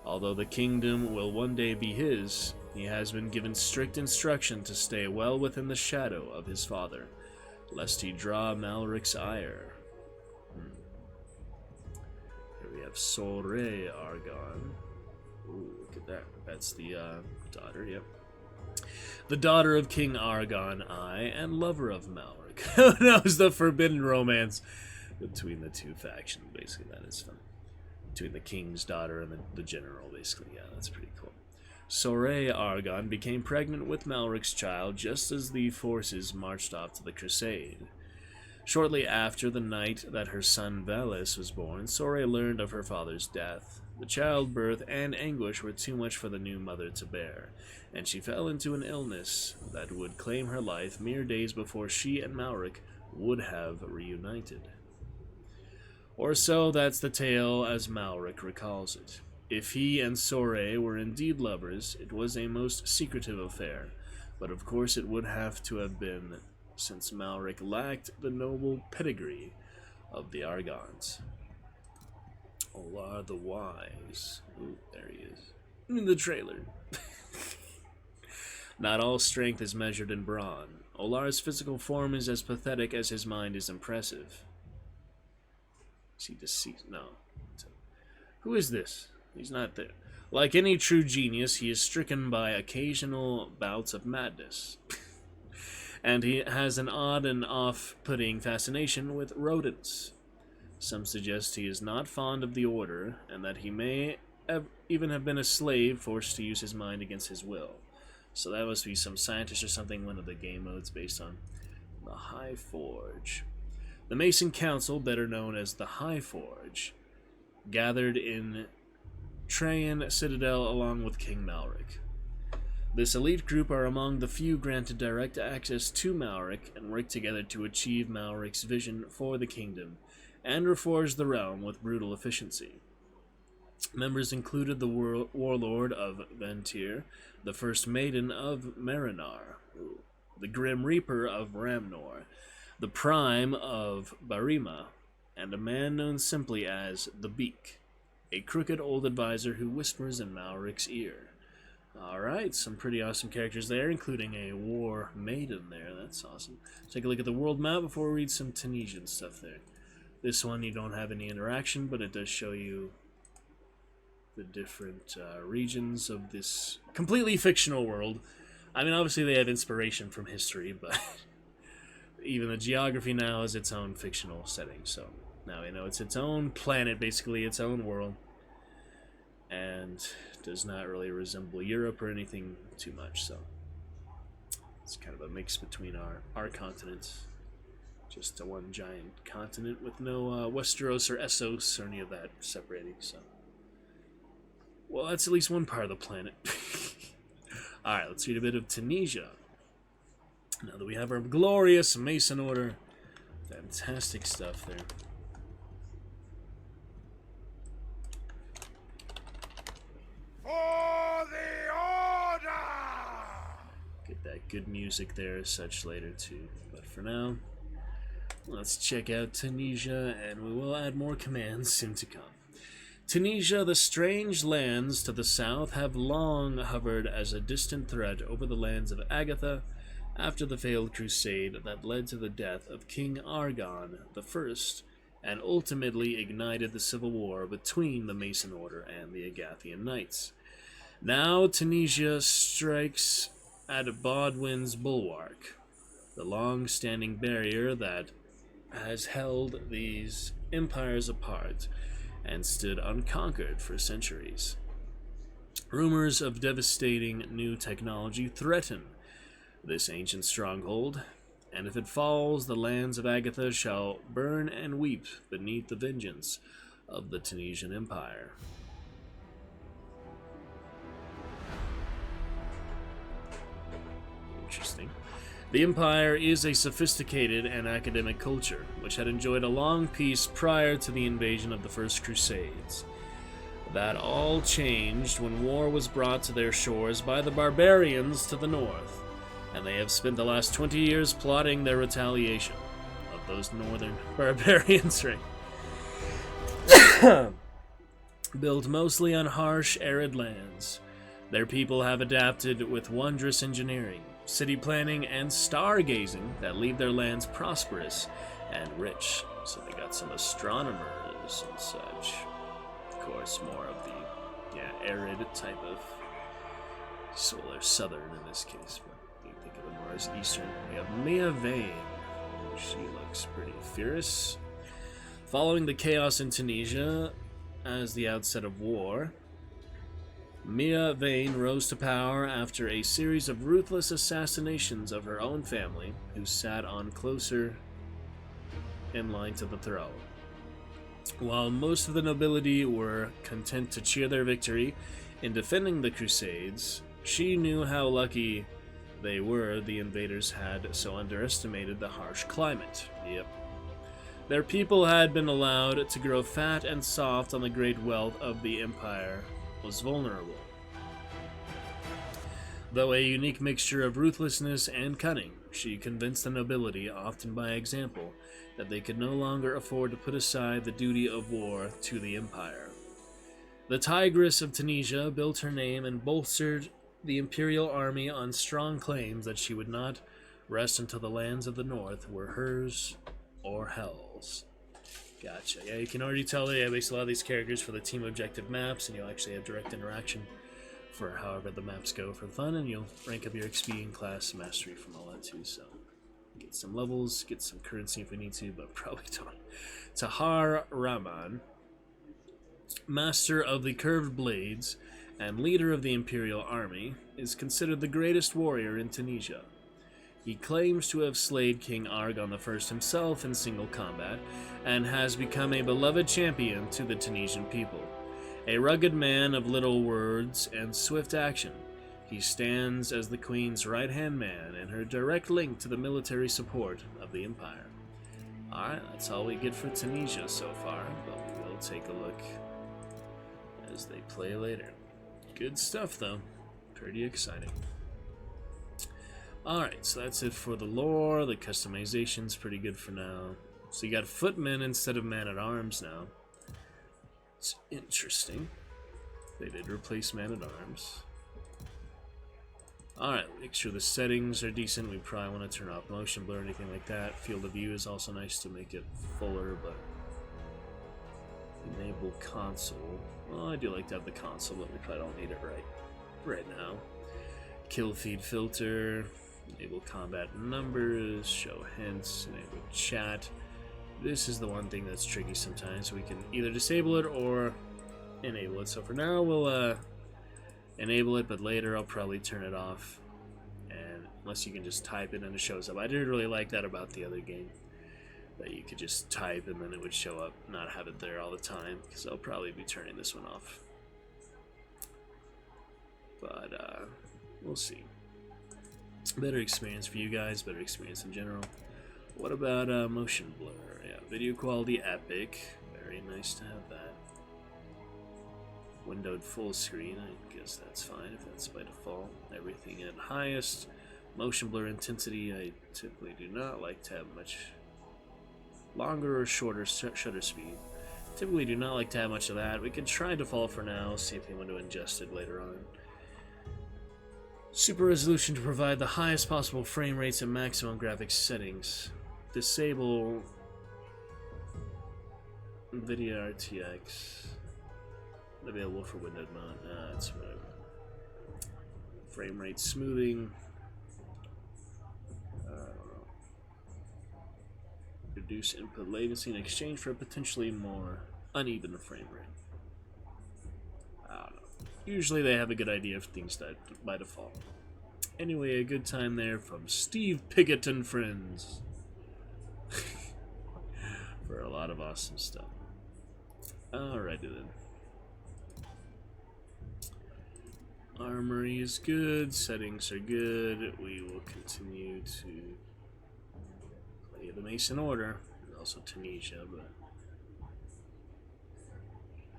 Although the kingdom will one day be his, he has been given strict instruction to stay well within the shadow of his father, lest he draw Malric's ire. Here we have Soray Argon. Ooh, look at that. That's the daughter, yep. The daughter of King Argon I, and lover of Malric. Who knows the forbidden romance between the two factions, basically. That is fun. Between the king's daughter and the general, basically. Yeah, that's pretty cool. Soray Argon became pregnant with Malric's child just as the forces marched off to the crusade. Shortly after the night that her son Valis was born, Soray learned of her father's death. The childbirth and anguish were too much for the new mother to bear, and she fell into an illness that would claim her life mere days before she and Malric would have reunited. Or so that's the tale as Malric recalls it. If he and Soray were indeed lovers, it was a most secretive affair, but of course it would have to have been, since Malric lacked the noble pedigree of the Argons. Olar the Wise. Ooh, there he is. In the trailer. Not all strength is measured in brawn. Olar's physical form is as pathetic as his mind is impressive. Is he deceased? No. Who is this? He's not there. Like any true genius, he is stricken by occasional bouts of madness. And he has an odd and off-putting fascination with rodents. Some suggest he is not fond of the Order, and that he may even have been a slave forced to use his mind against his will. So that must be some scientist or something, one of the game modes based on the High Forge. The Mason Council, better known as the High Forge, gathered in Trajan Citadel along with King Malric. This elite group are among the few granted direct access to Malric and work together to achieve Malric's vision for the kingdom and reforge the realm with brutal efficiency. Members included the warlord of Ventir, the first maiden of Marinar, the Grim Reaper of Ramnor, the Prime of Barima, and a man known simply as the Beak, a crooked old advisor who whispers in Malric's ear. Alright, some pretty awesome characters there, including a war maiden there. That's awesome. Let's take a look at the world map before we read some Tunisian stuff there. This one you don't have any interaction, but it does show you the different regions of this completely fictional world. I mean, obviously they have inspiration from history, but even the geography now is its own fictional setting. So now we know it's its own planet, basically its own world, and does not really resemble Europe or anything too much. So it's kind of a mix between our continents. Just a one giant continent with no Westeros or Essos or any of that separating. So, well, that's at least one part of the planet. Alright, let's read a bit of Tunisia. Now that we have our glorious Mason Order. Fantastic stuff there. For the order! Get that good music there as such later too. But for now, let's check out Tunisia, and we will add more commands soon to come. Tunisia, the strange lands to the south have long hovered as a distant threat over the lands of Agatha after the failed crusade that led to the death of King Argon I and ultimately ignited the civil war between the Mason Order and the Agathian Knights. Now Tunisia strikes at Bodwin's Bulwark, the long-standing barrier that has held these empires apart and stood unconquered for centuries. Rumors of devastating new technology threaten this ancient stronghold, and if it falls, the lands of Agatha shall burn and weep beneath the vengeance of the Tunisian Empire. Interesting. The Empire is a sophisticated and academic culture, which had enjoyed a long peace prior to the invasion of the First Crusades. That all changed when war was brought to their shores by the barbarians to the north, and they have spent the last 20 years plotting their retaliation of those northern barbarians, right? Built mostly on harsh, arid lands, their people have adapted with wondrous engineering, city planning, and stargazing that leave their lands prosperous and rich. So they got some astronomers and such. Of course, more of the arid type of solar southern in this case, but you think of it more as eastern. We have Mia Vane. She looks pretty fierce. Following the chaos in Tunisia as the outset of war, Mia Vane rose to power after a series of ruthless assassinations of her own family, who sat on closer in line to the throne. While most of the nobility were content to cheer their victory in defending the Crusades, she knew how lucky they were the invaders had so underestimated the harsh climate. Yep. Their people had been allowed to grow fat and soft on the great wealth of the empire was vulnerable. Though a unique mixture of ruthlessness and cunning, she convinced the nobility, often by example, that they could no longer afford to put aside the duty of war to the empire. The Tigress of Tunisia built her name and bolstered the imperial army on strong claims that she would not rest until the lands of the north were hers or Hell's. Gotcha. Yeah, you can already tell they base a lot of these characters for the team objective maps, and you'll actually have direct interaction for however the maps go for fun, and you'll rank up your XP and class mastery from all that too, so get some levels, get some currency if we need to, but probably don't. Tahar Rahman, master of the curved blades and leader of the imperial army, is considered the greatest warrior in Tunisia. He claims to have slayed King Argon I himself in single combat, and has become a beloved champion to the Tunisian people. A rugged man of little words and swift action, he stands as the Queen's right-hand man and her direct link to the military support of the Empire. Alright, that's all we get for Tunisia so far, but we will take a look as they play later. Good stuff, though. Pretty exciting. Alright, so that's it for the lore. The customization's pretty good for now. So you got footmen instead of man-at-arms now. It's interesting. They did replace man-at-arms. Alright, make sure the settings are decent. We probably want to turn off motion blur or anything like that. Field of view is also nice to make it fuller, but... Enable console. Well, I do like to have the console, but we probably don't need it right now. Kill feed filter. Enable combat numbers, show hints, enable chat. This is the one thing that's tricky sometimes. We can either disable it or enable it. So for now, we'll enable it, but later I'll probably turn it off. And unless you can just type it and it shows up. I didn't really like that about the other game, that you could just type and then it would show up, not have it there all the time. Because I'll probably be turning this one off. But we'll see. Better experience for you guys, better experience in general. What about motion blur? Yeah, video quality epic. Very nice to have that. Windowed full screen, I guess that's fine if that's by default. Everything at highest. Motion blur intensity, I typically do not like to have much longer or shorter shutter speed. Typically do not like to have much of that. We can try default for now, see if we want to adjust it later on. Super resolution to provide the highest possible frame rates and maximum graphics settings. Disable NVIDIA RTX. Available for windowed mode. That's whatever. Frame rate smoothing. I don't know. Reduce input latency in exchange for a potentially more uneven frame rate. I don't know. Usually they have a good idea of things that by default. Anyway, a good time there from Steve Pickett and friends. For a lot of awesome stuff. Alrighty then. Armory is good, settings are good. We will continue to play the Mason Order, and also Tunisia, but...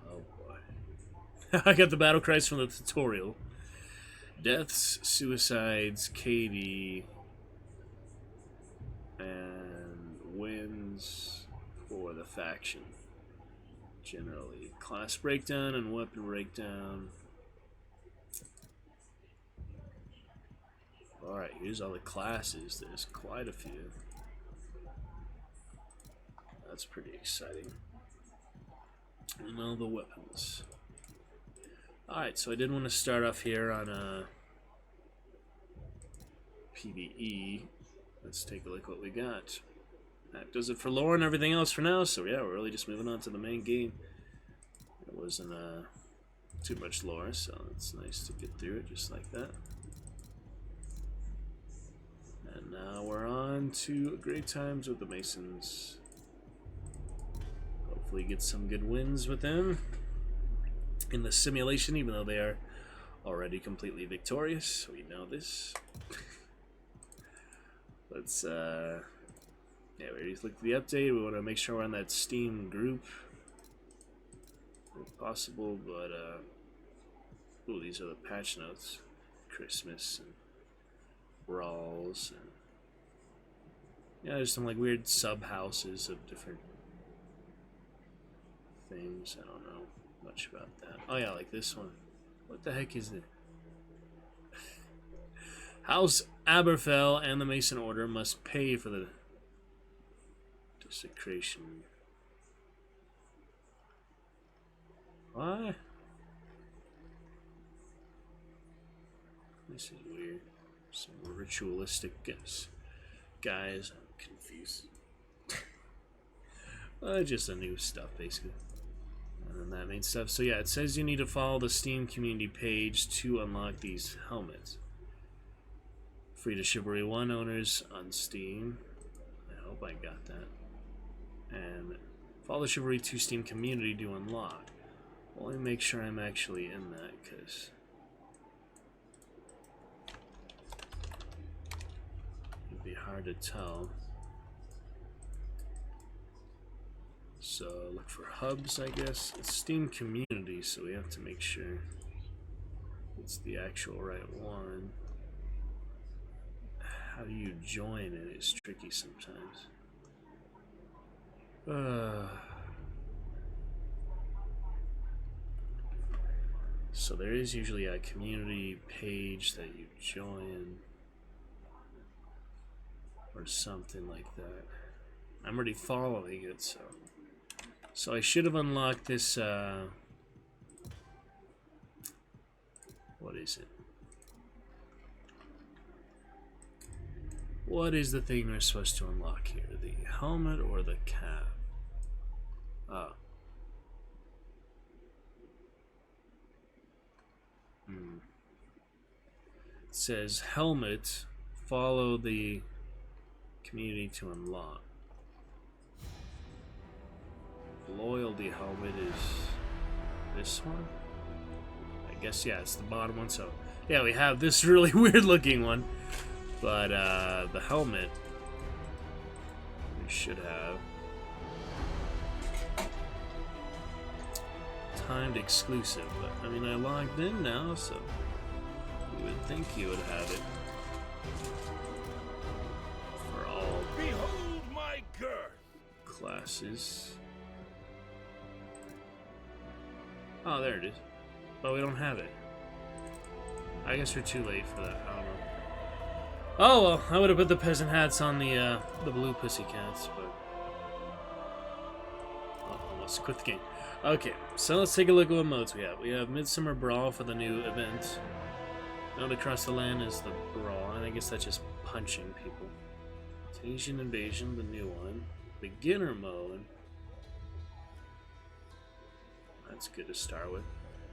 Oh boy. I got the battle cries from the tutorial. Deaths, suicides, KD, and wins for the faction. Generally, class breakdown and weapon breakdown. Alright, here's all the classes. There's quite a few. That's pretty exciting. And all the weapons. Alright, so I did want to start off here on PvE. Let's take a look what we got. That does it for lore and everything else for now, so yeah, we're really just moving on to the main game. It wasn't too much lore, so it's nice to get through it just like that. And now we're on to great times with the Masons. Hopefully get some good wins with them in the simulation, even though they are already completely victorious. We know this. Let's yeah, we already looked at the update. We want to make sure we're on that Steam group if possible, but ooh, these are the patch notes. Christmas and brawls and yeah, there's some like weird sub houses of different things. I don't know much about that. Oh yeah, like this one. What the heck is it? House Aberfell and the Mason Order must pay for the desecration. Why? This is weird. Some ritualistic guys. I'm confused. Just the new stuff, basically. And then that main stuff. So yeah, it says you need to follow the Steam community page to unlock these helmets. Free to Chivalry 1 owners on Steam. I hope I got that. And follow the Chivalry 2 Steam community to unlock. Well, let me make sure I'm actually in that, because it'd be hard to tell. So look for hubs, I guess. It's Steam Community, so we have to make sure it's the actual right one. How do you join it? It's tricky sometimes. So there is usually a community page that you join or something like that. I'm already following it, so I should have unlocked this what is it? What is the thing we're supposed to unlock here? The helmet or the cap? Oh. It says helmet, follow the community to unlock. Loyalty helmet is this one? I guess, yeah, it's the bottom one. So yeah, we have this really weird looking one, but the helmet we should have timed exclusive, but I mean I logged in now, so you would think you would have it for all Behold my girth. classes. Oh, there it is. Oh, we don't have it. I guess we're too late for that. I don't know. Oh well, I would have put the peasant hats on the blue pussycats, but oh, almost quit the game. Okay, so let's take a look at what modes we have. We have Midsummer Brawl for the new event. Mode across the land is the brawl, and I guess that's just punching people. Tunisian Invasion, the new one. Beginner mode. That's good to start with.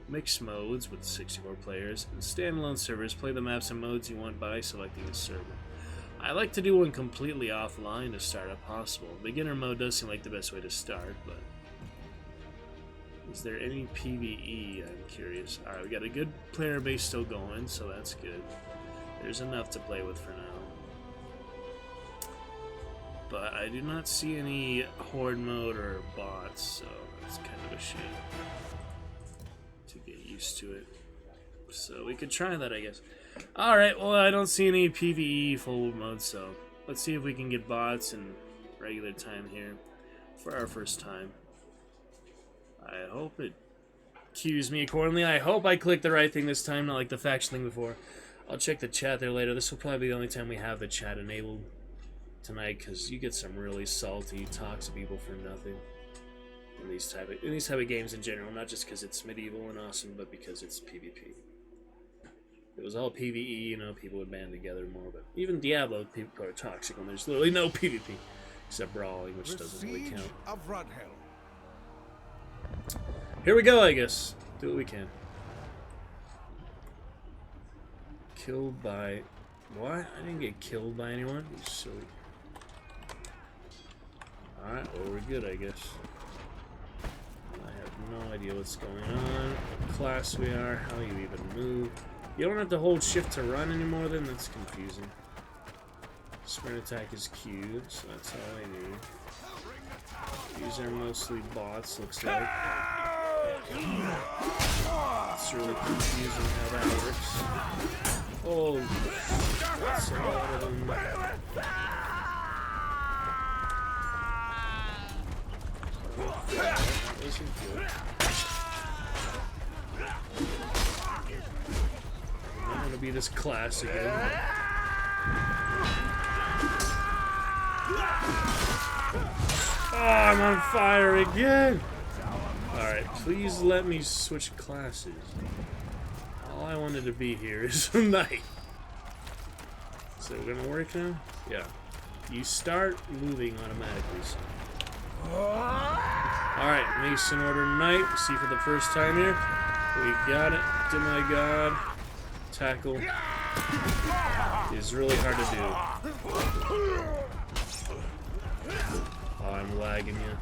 Mixed modes with 64 players. And standalone servers. Play the maps and modes you want by selecting a server. I like to do one completely offline to start if possible. Beginner mode does seem like the best way to start, but is there any PvE? I'm curious. Alright, we got a good player base still going, so that's good. There's enough to play with for now. But I do not see any horde mode or bots, so it's kind of a shame to get used to it. So we could try that, I guess. Alright, well, I don't see any PvE full mode, so let's see if we can get bots in regular time here for our first time. I hope it cues me accordingly. I hope I clicked the right thing this time, not like the faction thing before. I'll check the chat there later. This will probably be the only time we have the chat enabled tonight, because you get some really salty, toxic people for nothing in these type of games in general. Not just because it's medieval and awesome, but because it's PvP. If it was all PvE, you know, people would band together more. But even Diablo, people are toxic when there's literally no PvP except brawling, which doesn't really count. Here we go, I guess. Do what we can. Killed by... What? I didn't get killed by anyone. You silly. Alright, well, we're good, I guess. I have no idea what's going on, what class we are, how you even move. You don't have to hold shift to run anymore, then? That's confusing. Sprint attack is Q, so that's all I need. These are mostly bots, looks like. It's really confusing how that works. Oh, that's a lot of them. Isn't good. I'm gonna be this class again. Oh, I'm on fire again! Alright, please let me switch classes. All I wanted to be here is a knight. So we're gonna work now? Yeah. You start moving automatically. So. Alright, Mason Order Knight. See for the first time here. We got it. Oh my god. Tackle is really hard to do. Oh, I'm lagging, yeah.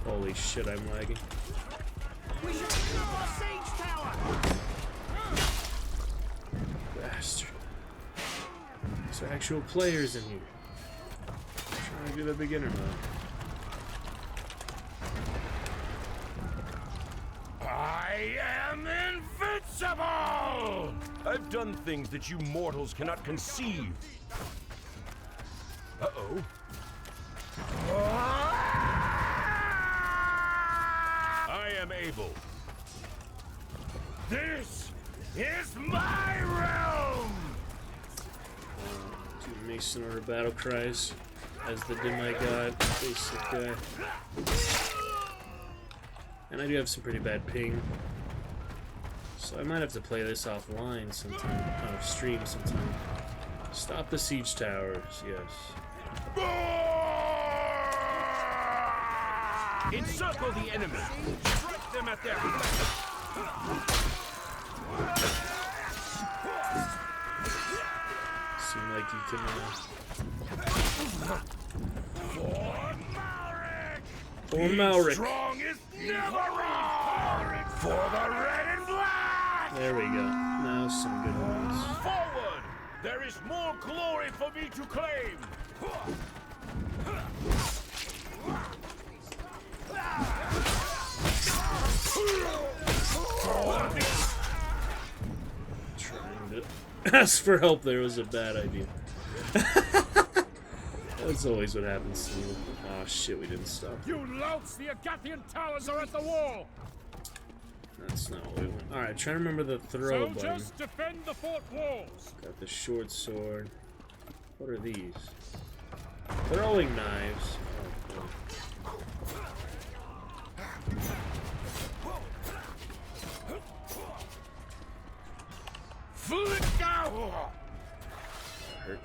Holy shit, I'm lagging. We should blow our siege tower. Bastard. There's actual players in here. I'm trying to do the beginner mode. Impossible! I've done things that you mortals cannot conceive. Uh-oh. I am able. This is my realm! Do Mason Order battle cries as the demigod basic guy. And I do have some pretty bad ping. So I might have to play this offline sometime, off stream sometime. Stop the siege towers, yes. Encircle the enemy. Strike them at their flank. Seem like you can, For Malric. Strong is never wrong. For the red and black. There we go. Now some good ones. Forward. There is more glory for me to claim. Trying to ask for help there was a bad idea. That's always what happens to me. Oh shit, we didn't stop. You louts, the Agathian towers are at the wall. That's not what we want. Alright, trying to remember the throw button. Soldiers, defend the fort walls. Got the short sword. What are these? Throwing knives. Oh, Flick out. hurt.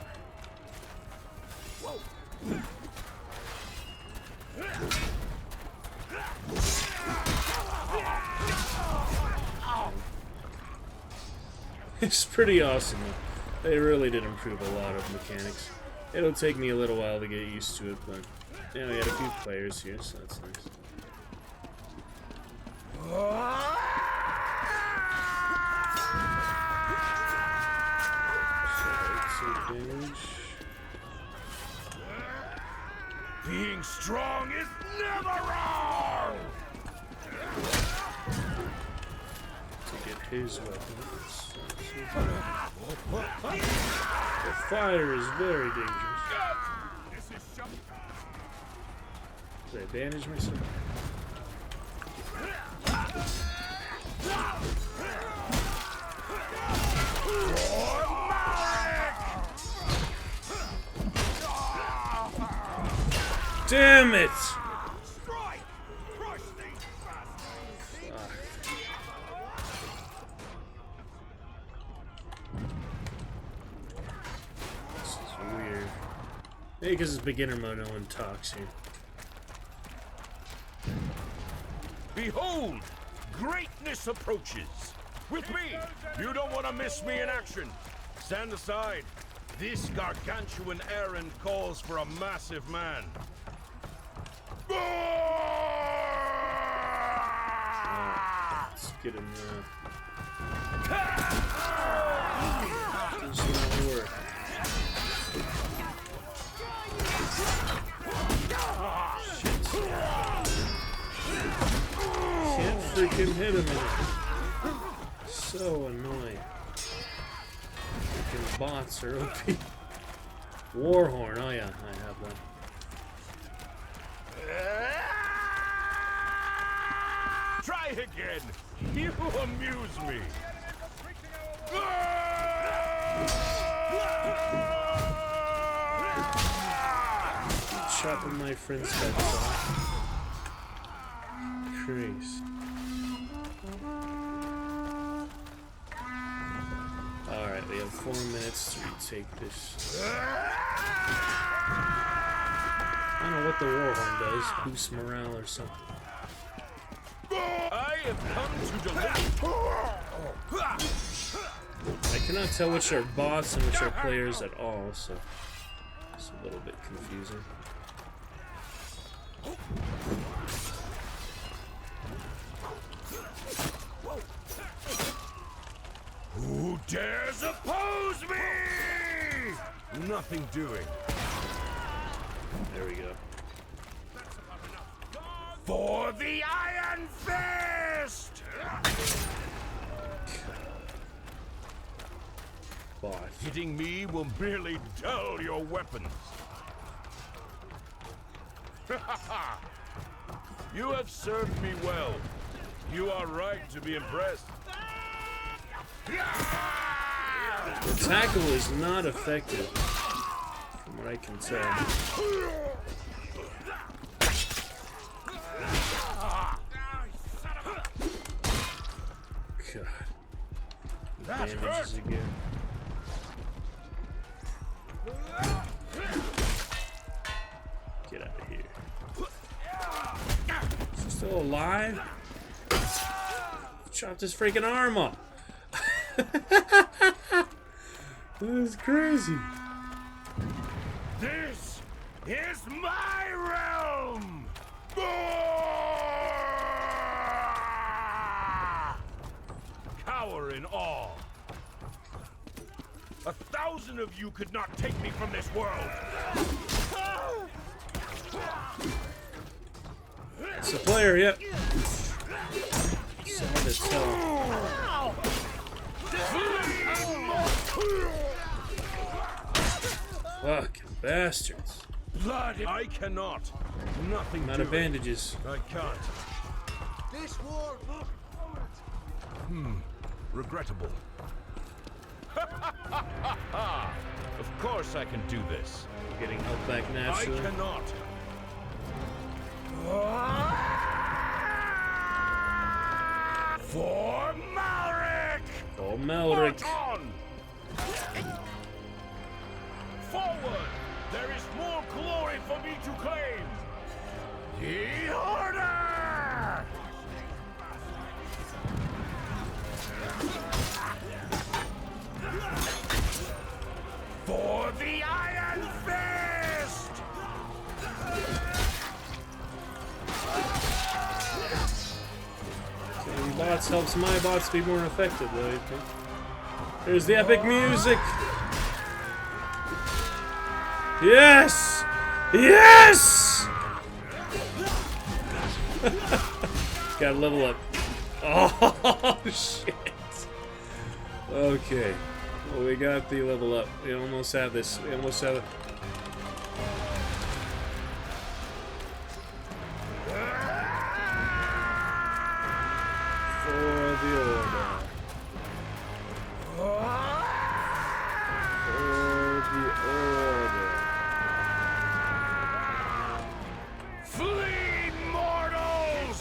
It's pretty awesome. They really did improve a lot of mechanics. It'll take me a little while to get used to it, but yeah, we had a few players here, so that's nice. So damage. Being strong is never wrong. To get his weapons. The fire is very dangerous. Did I bandage myself? Damn it! This is weird. Maybe because it's beginner mode, no one talks here. Behold, greatness approaches. With me, you don't want to miss me in action. Stand aside. This gargantuan errand calls for a massive man. Let's get him doesn't work. Can't freaking hit him in it. So annoying. Freaking bots are OP. Warhorn, oh yeah, I have that. Try again. You amuse me. Chopping my friend's heads off. Christ. Alright, we have 4 minutes to retake this. I don't know what the Warhorn does. Boost morale or something. I have come to deliver. I cannot tell which are bots and which are players at all, so it's a little bit confusing. Who dares oppose me? Nothing doing. There we go. For the Iron Fist! bot. Hitting me will merely dull your weapons. You have served me well. You are right to be impressed. The tackle is not effective, from what I can tell. God. Bandages again. Get out of here. Is he still alive? Chopped his freaking arm off. This is crazy. This is my realm! Cower in awe. 1,000 of you could not take me from this world. It's a player, yep. So hard to tell. Fucking bastards. Blood, I cannot. Nothing Not of doing. bandages. I can't. This war. Regrettable. Of course I can do this. Getting held back I naturally. cannot. For Malric! Oh, Malric. March on! Forward! There is more glory for me to claim! The Order! For the Iron Fist! Killing bots helps my bots be more effective, though, I think. There's the epic music! Yes! Yes! Gotta level up. Oh, shit. Okay. Well, we got the level up. We almost have this. We almost have it. For the order. For the order. Flee, mortals!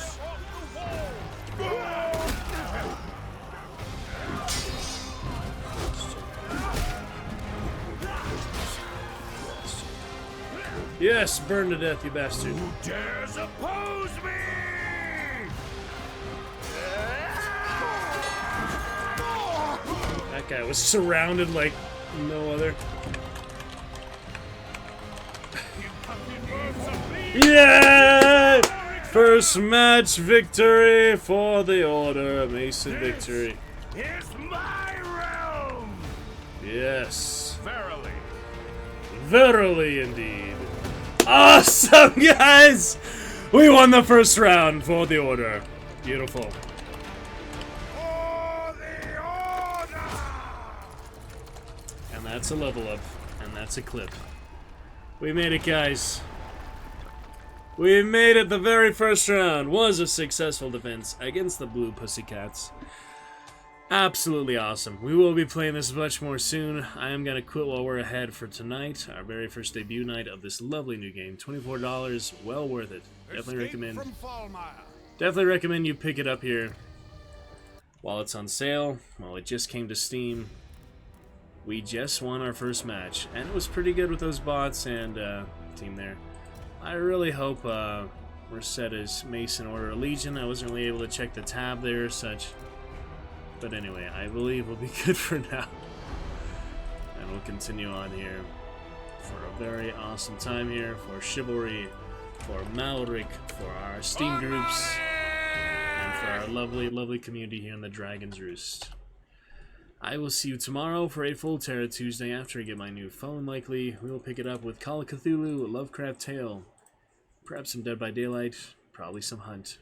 Yes, burn to death, you bastard. Who dares oppose me? That guy was surrounded like no other. Yeah! First match victory for the order. Mason victory. Is my realm! Yes. Verily. Verily indeed. Awesome, guys! We won the first round for the order. Beautiful. For the Order! And that's a level up. And that's a clip. We made it, guys. We made it. The very first round was a successful defense against the Blue Pussycats. Absolutely awesome. We will be playing this much more soon. I am going to quit while we're ahead for tonight. Our very first debut night of this lovely new game. $24. Well worth it. Definitely recommend you pick it up here while it's on sale, while it just came to Steam. We just won our first match, and it was pretty good with those bots and team there. I really hope we're set as Mason Order Legion. I wasn't really able to check the tab there or such. But anyway, I believe we'll be good for now. And we'll continue on here for a very awesome time here for Chivalry, for Malric, for our Steam groups, and for our lovely, lovely community here in the Dragon's Roost. I will see you tomorrow for a full Terra Tuesday after I get my new phone, likely. We will pick it up with Call of Cthulhu, Lovecraft Tale, perhaps some Dead by Daylight, probably some Hunt.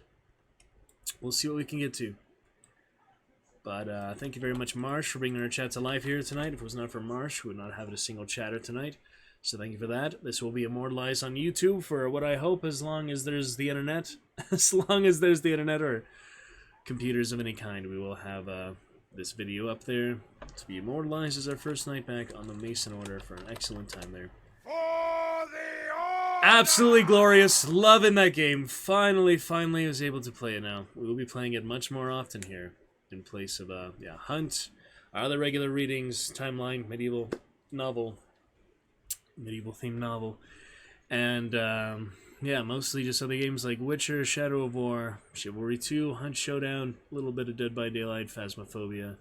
We'll see what we can get to. But thank you very much, Marsh, for bringing our chat to life here tonight. If it was not for Marsh, we would not have a single chatter tonight. So thank you for that. This will be immortalized on YouTube for what I hope, as long as there's the internet. As long as there's the internet or computers of any kind, we will have this video up there to be immortalized as our first night back on the Mason Order for an excellent time there. Absolutely glorious. Loving that game. Finally was able to play it now. We will be playing it much more often here in place of, Hunt, our other regular readings, Timeline, medieval themed novel, and, mostly just other games like Witcher, Shadow of War, Chivalry 2, Hunt Showdown, a little bit of Dead by Daylight, Phasmophobia,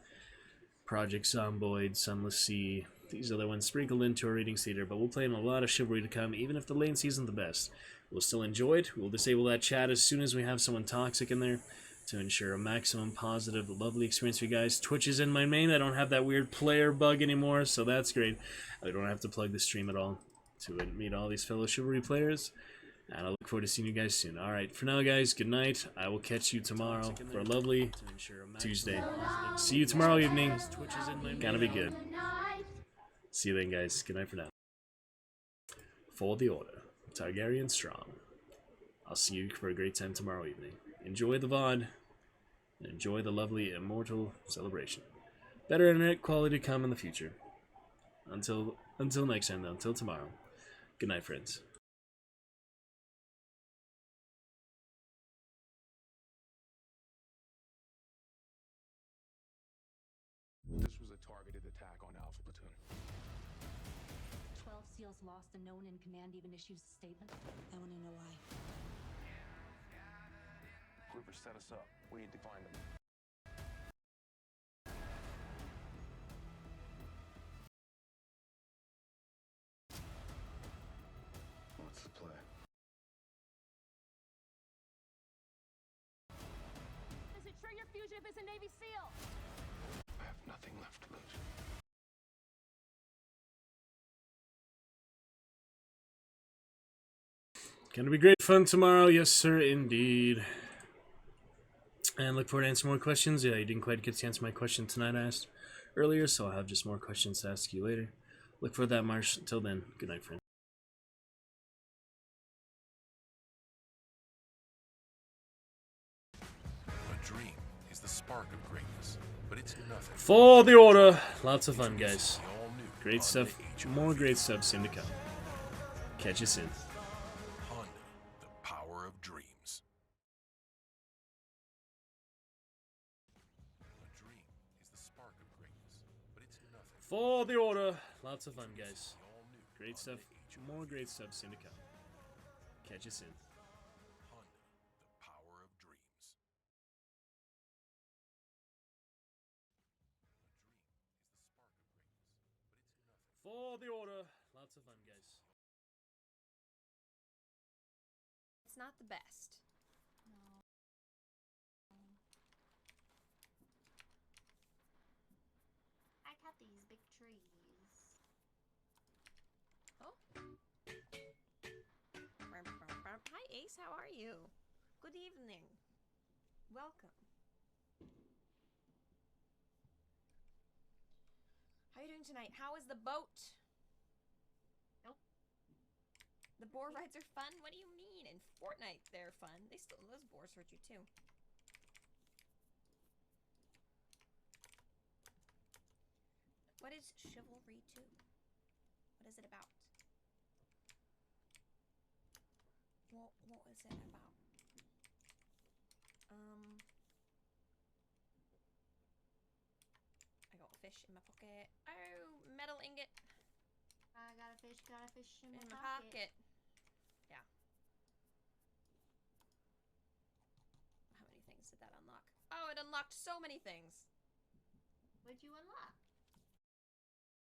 Project Zomboid, Sunless Sea. These other ones sprinkled into our readings theater, but we'll play in a lot of Chivalry to come, even if the latency isn't the best. We'll still enjoy it. We'll disable that chat as soon as we have someone toxic in there to ensure a maximum positive, lovely experience for you guys. Twitch is in my main. I don't have that weird player bug anymore, so that's great. I don't have to plug the stream at all to meet all these fellow Chivalry players. And I look forward to seeing you guys soon. Alright, for now, guys, good night. I will catch you tomorrow for a lovely Tuesday. See you tomorrow evening. Gonna be good. See you then, guys. Good night for now. For the Order, Targaryen strong. I'll see you for a great time tomorrow evening. Enjoy the VOD, and enjoy the lovely immortal celebration. Better internet quality to come in the future. Until next time, though. Until tomorrow. Good night, friends. This was a targeted attack on Alpha Platoon. 12 SEALs lost and no one in command even issues a statement. I want to know why. Whoever set us up, we need to find them. What's the play? Is it true your fugitive is a Navy SEAL? I have nothing left to lose. Gonna be great fun tomorrow, yes sir, indeed. And look forward to answering more questions. Yeah, you didn't quite get to answer my question tonight I asked earlier, so I'll have just more questions to ask you later. Look for that, Marsh. Until then, good night, friends. A dream is the spark of greatness, but it's nothing. For the Order! Lots of fun, guys. Great stuff. More great stuff soon to come. Catch you soon. The power of dreams. A dream is the spark of greatness, but it's nothing. For the Order! Lots of fun, guys. Great stuff. More great stuff soon to come. Catch you soon. The power of dreams. For the Order! Lots of fun, guys. It's not the best. No. I cut these big trees. Oh. Hi, Ace. How are you? Good evening. Welcome. How are you doing tonight? How is the boat? Nope. The boar rides are fun? What do you mean? In Fortnite, they're fun. Those boars hurt you too. What is Chivalry 2? What is it about? What is it about? I got a fish in my pocket. Oh, metal ingot. I got a fish in my pocket. Yeah. How many things did that unlock? Oh, it unlocked so many things. What'd you unlock?